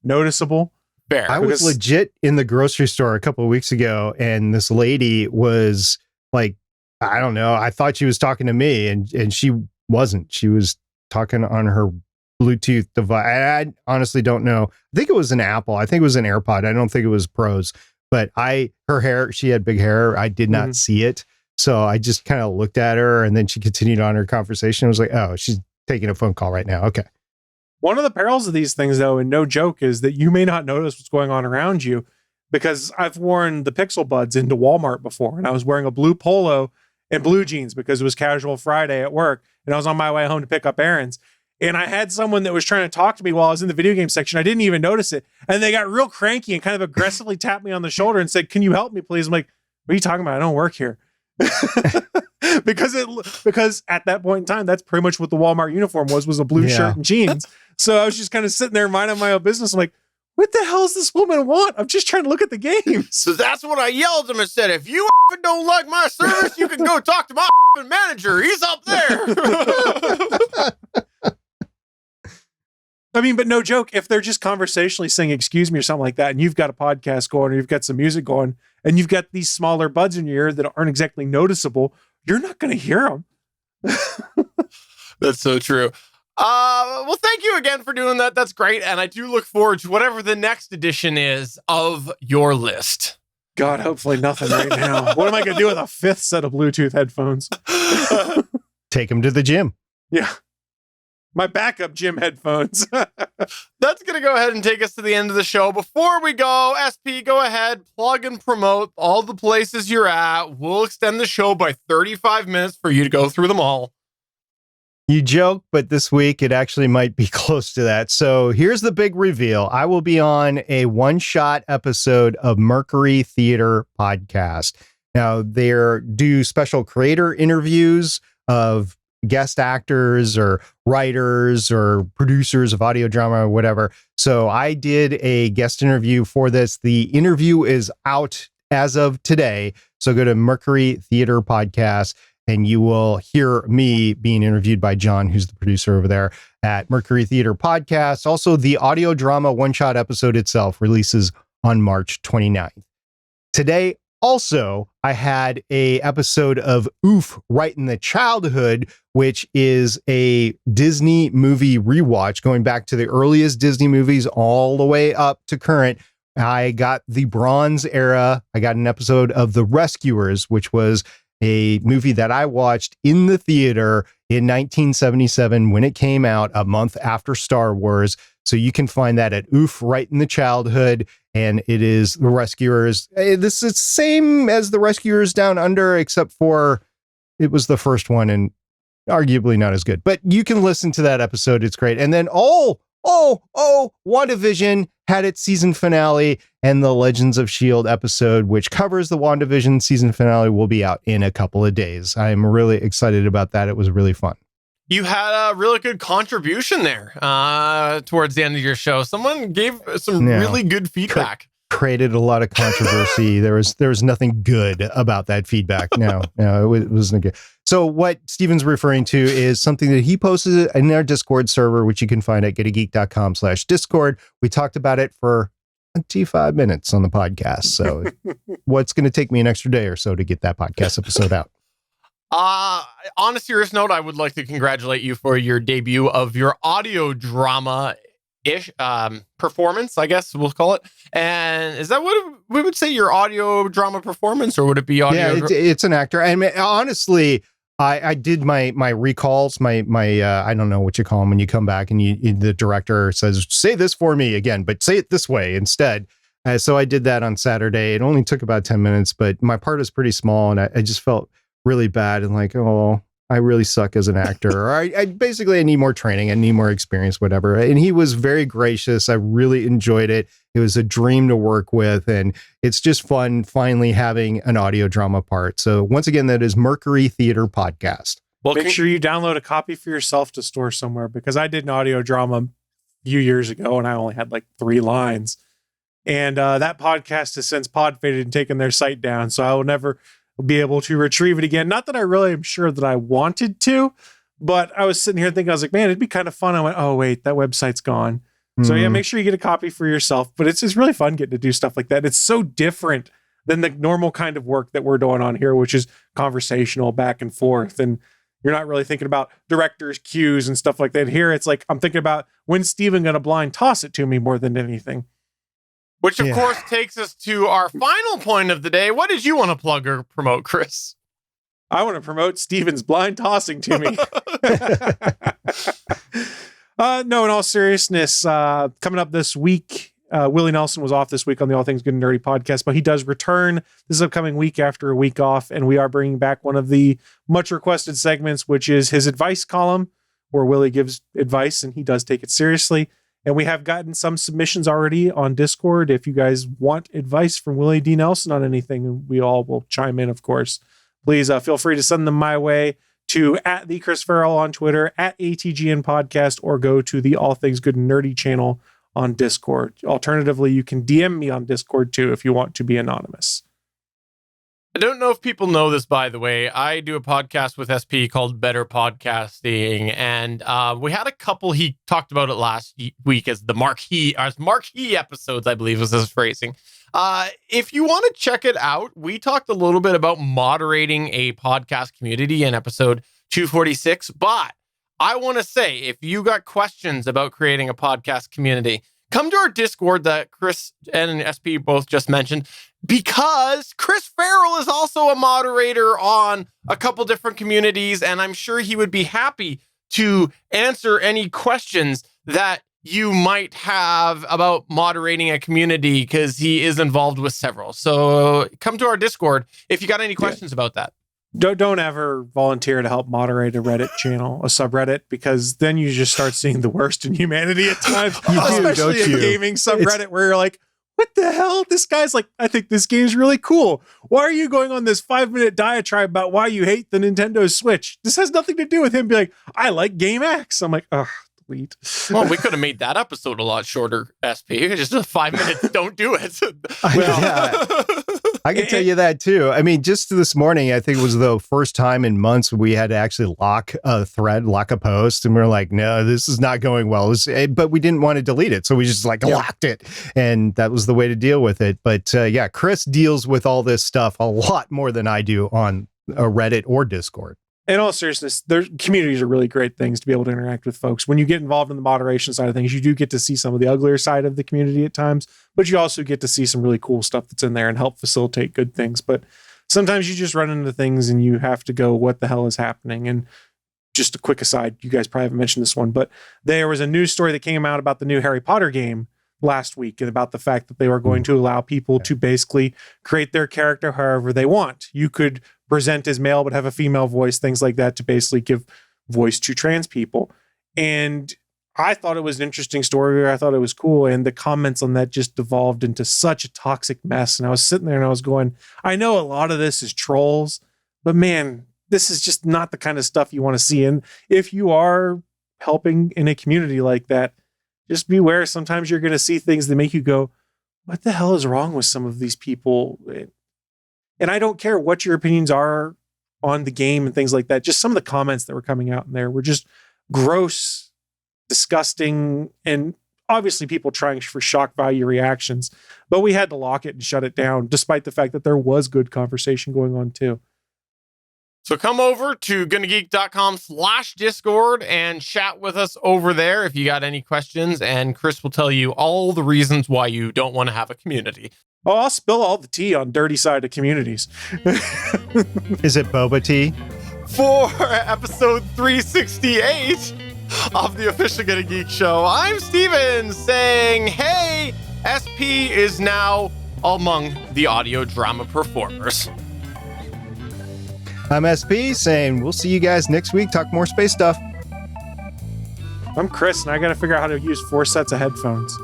noticeable. Fair. I was legit in the grocery store a couple of weeks ago, and this lady was like, I don't know, I thought she was talking to me, and she wasn't. She was talking on her Bluetooth device. I honestly don't know. I think it was an Apple. I think it was an AirPod. I don't think it was Pros. But her hair, she had big hair. I did not see it. So I just kind of looked at her, and then she continued on her conversation. I was like, oh, she's taking a phone call right now. Okay. One of the perils of these things, though, and no joke, is that you may not notice what's going on around you, because I've worn the Pixel Buds into Walmart before, and I was wearing a blue polo and blue jeans because it was casual Friday at work, and I was on my way home to pick up errands. And I had someone that was trying to talk to me while I was in the video game section. I didn't even notice it. And they got real cranky and kind of aggressively tapped me on the shoulder and said, "Can you help me, please?" I'm like, "What are you talking about? I don't work here." because at that point in time, that's pretty much what the Walmart uniform was a blue shirt and jeans. So I was just kind of sitting there minding my own business. I'm like, what the hell does this woman want? I'm just trying to look at the game. So that's what I yelled at him and said, if you don't like my service, you can go talk to my manager. He's up there. I mean, but no joke, if they're just conversationally saying, excuse me, or something like that, and you've got a podcast going, or you've got some music going, and you've got these smaller buds in your ear that aren't exactly noticeable, you're not going to hear them. That's so true. Well, thank you again for doing that. That's great. And I do look forward to whatever the next edition is of your list. God, hopefully nothing right now. What am I going to do with a fifth set of Bluetooth headphones? Take them to the gym. Yeah. My backup gym headphones. That's going to go ahead and take us to the end of the show. Before we go, SP, go ahead, plug and promote all the places you're at. We'll extend the show by 35 minutes for you to go through them all. You joke, but this week it actually might be close to that. So here's the big reveal. I will be on a one-shot episode of Mercury Theater Podcast. Now, they do special creator interviews of guest actors or writers or producers of audio drama or whatever. So I did a guest interview for this. The interview is out as of today. So go to Mercury Theater Podcast and you will hear me being interviewed by John, who's the producer over there at Mercury Theater Podcast. Also, the audio drama one-shot episode itself releases on March 29th. Today, also, I had a episode of Oof, Right in the Childhood, which is a Disney movie rewatch going back to the earliest Disney movies all the way up to current. I got the Bronze era. I got an episode of The Rescuers, which was a movie that I watched in the theater in 1977 when it came out, a month after Star Wars. So you can find that at Oof, Right in the Childhood. And it is The Rescuers. This is same as The Rescuers Down Under, except for it was the first one and arguably not as good. But you can listen to that episode. It's great. And then, WandaVision had its season finale, and the Legends of S.H.I.E.L.D. episode, which covers the WandaVision season finale, will be out in a couple of days. I'm really excited about that. It was really fun. You had a really good contribution there towards the end of your show. Someone gave some really good feedback. Created a lot of controversy. There was nothing good about that feedback. No, it wasn't good. So what Steven's referring to is something that he posted in our Discord server, which you can find at getageek.com/Discord. We talked about it for 25 minutes on the podcast. So what's going to take me an extra day or so to get that podcast episode out? On a serious note, I would like to congratulate you for your debut of your audio drama-ish performance, I guess we'll call it. And is that what we would say, your audio drama performance, or would it be audio? Yeah, it's an actor. I mean, honestly, I did my recalls, my I don't know what you call them when you come back and the director says, say this for me again, but say it this way instead. So I did that on Saturday. It only took about 10 minutes, but my part is pretty small, and I just felt really bad and like, oh, I really suck as an actor. Or I basically need more training. I need more experience, whatever. And he was very gracious. I really enjoyed it. It was a dream to work with. And it's just fun finally having an audio drama part. So once again, that is Mercury Theater Podcast. Well, make sure you download a copy for yourself to store somewhere, because I did an audio drama a few years ago and I only had like 3 lines. And that podcast has since pod faded and taken their site down. So I will never be able to retrieve it again. Not that I really am sure that I wanted to, but I was sitting here thinking, I was like, man, it'd be kind of fun. I went, oh wait, that website's gone. So yeah, make sure you get a copy for yourself. But it's really fun getting to do stuff like that. It's so different than the normal kind of work that we're doing on here, which is conversational back and forth. And you're not really thinking about director's cues and stuff like that. Here, it's like, I'm thinking about when's Steven going to blind toss it to me more than anything. Which, of course, takes us to our final point of the day. What did you want to plug or promote, Chris? I want to promote Steven's blind tossing to me. No, in all seriousness, coming up this week, Willie Nelson was off this week on the All Things Good and Nerdy podcast, but he does return this upcoming week after a week off, and we are bringing back one of the much requested segments, which is his advice column, where Willie gives advice, and he does take it seriously. And we have gotten some submissions already on Discord. If you guys want advice from Willie D. Nelson on anything, we all will chime in, of course. Please feel free to send them my way to @the Chris Farrell on Twitter, @ATGN Podcast, or go to the All Things Good and Nerdy channel on Discord. Alternatively, you can DM me on Discord too if you want to be anonymous. I don't know if people know this, by the way. I do a podcast with SP called Better Podcasting, and we had a couple. He talked about it last week as the marquee episodes, I believe was his phrasing. If you want to check it out, we talked a little bit about moderating a podcast community in episode 246. But I want to say, if you got questions about creating a podcast community, come to our Discord that Chris and SP both just mentioned, because Chris Farrell is also a moderator on a couple different communities, and I'm sure he would be happy to answer any questions that you might have about moderating a community, because he is involved with several. So come to our Discord if you got any questions about that. Don't ever volunteer to help moderate a Reddit channel, a subreddit, because then you just start seeing the worst in humanity at times. Especially in gaming subreddit where you're like, what the hell? This guy's like, I think this game's really cool. Why are you going on this 5-minute diatribe about why you hate the Nintendo Switch? This has nothing to do with him being like, I like Game X. I'm like, ugh. Well, we could have made that episode a lot shorter, SP. Just 5 minutes, don't do it. I can tell you that too. I mean, just this morning, I think it was the first time in months we had to actually lock a thread, lock a post. And we were like, no, this is not going well. But we didn't want to delete it. So we just locked it. And that was the way to deal with it. But yeah, Chris deals with all this stuff a lot more than I do on Reddit or Discord. In all seriousness, communities are really great things to be able to interact with folks. When you get involved in the moderation side of things, you do get to see some of the uglier side of the community at times, but you also get to see some really cool stuff that's in there and help facilitate good things. But sometimes you just run into things and you have to go, what the hell is happening? And just a quick aside, you guys probably haven't mentioned this one, but there was a news story that came out about the new Harry Potter game last week and about the fact that they were going to allow people to basically create their character however they want. You could present as male but have a female voice, things like that, to basically give voice to trans people. And I thought it was an interesting story. I thought it was cool. And the comments on that just devolved into such a toxic mess. And I was sitting there and I was going, I know a lot of this is trolls, but man, this is just not the kind of stuff you want to see. And if you are helping in a community like that, just beware. Sometimes you're going to see things that make you go, what the hell is wrong with some of these people? And I don't care what your opinions are on the game and things like that. Just some of the comments that were coming out in there were just gross, disgusting, and obviously people trying for shock value reactions. But we had to lock it and shut it down, despite the fact that there was good conversation going on too. So come over to gonnageek.com/Discord and chat with us over there if you got any questions. And Chris will tell you all the reasons why you don't want to have a community. Oh, I'll spill all the tea on dirty side of communities. Is it boba tea? For episode 368 of the official Gonna Geek Show, I'm Steven saying, hey, SP is now among the audio drama performers. I'm SP saying we'll see you guys next week. Talk more space stuff. I'm Chris, and I got to figure out how to use 4 sets of headphones.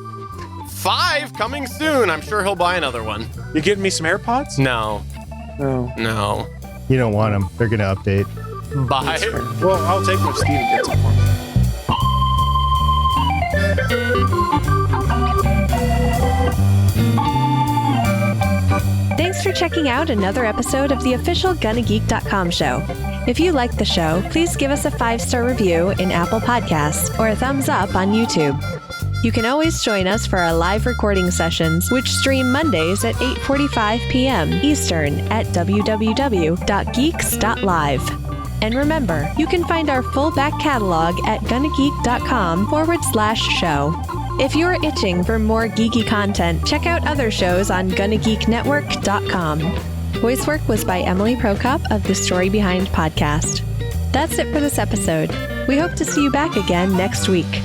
5 coming soon. I'm sure he'll buy another one. You getting me some AirPods? No. No. You don't want them. They're going to update. Bye. Well, I'll take them if Steven gets them for me. Thanks for checking out another episode of the official GonnaGeek.com show. If you like the show, please give us a 5-star review in Apple Podcasts or a thumbs up on YouTube. You can always join us for our live recording sessions, which stream Mondays at 8:45 p.m. Eastern at www.geeks.live. And remember, you can find our full back catalog at gonnageek.com/show. If you're itching for more geeky content, check out other shows on GonnaGeekNetwork.com. Voice work was by Emily Prokop of The Story Behind podcast. That's it for this episode. We hope to see you back again next week.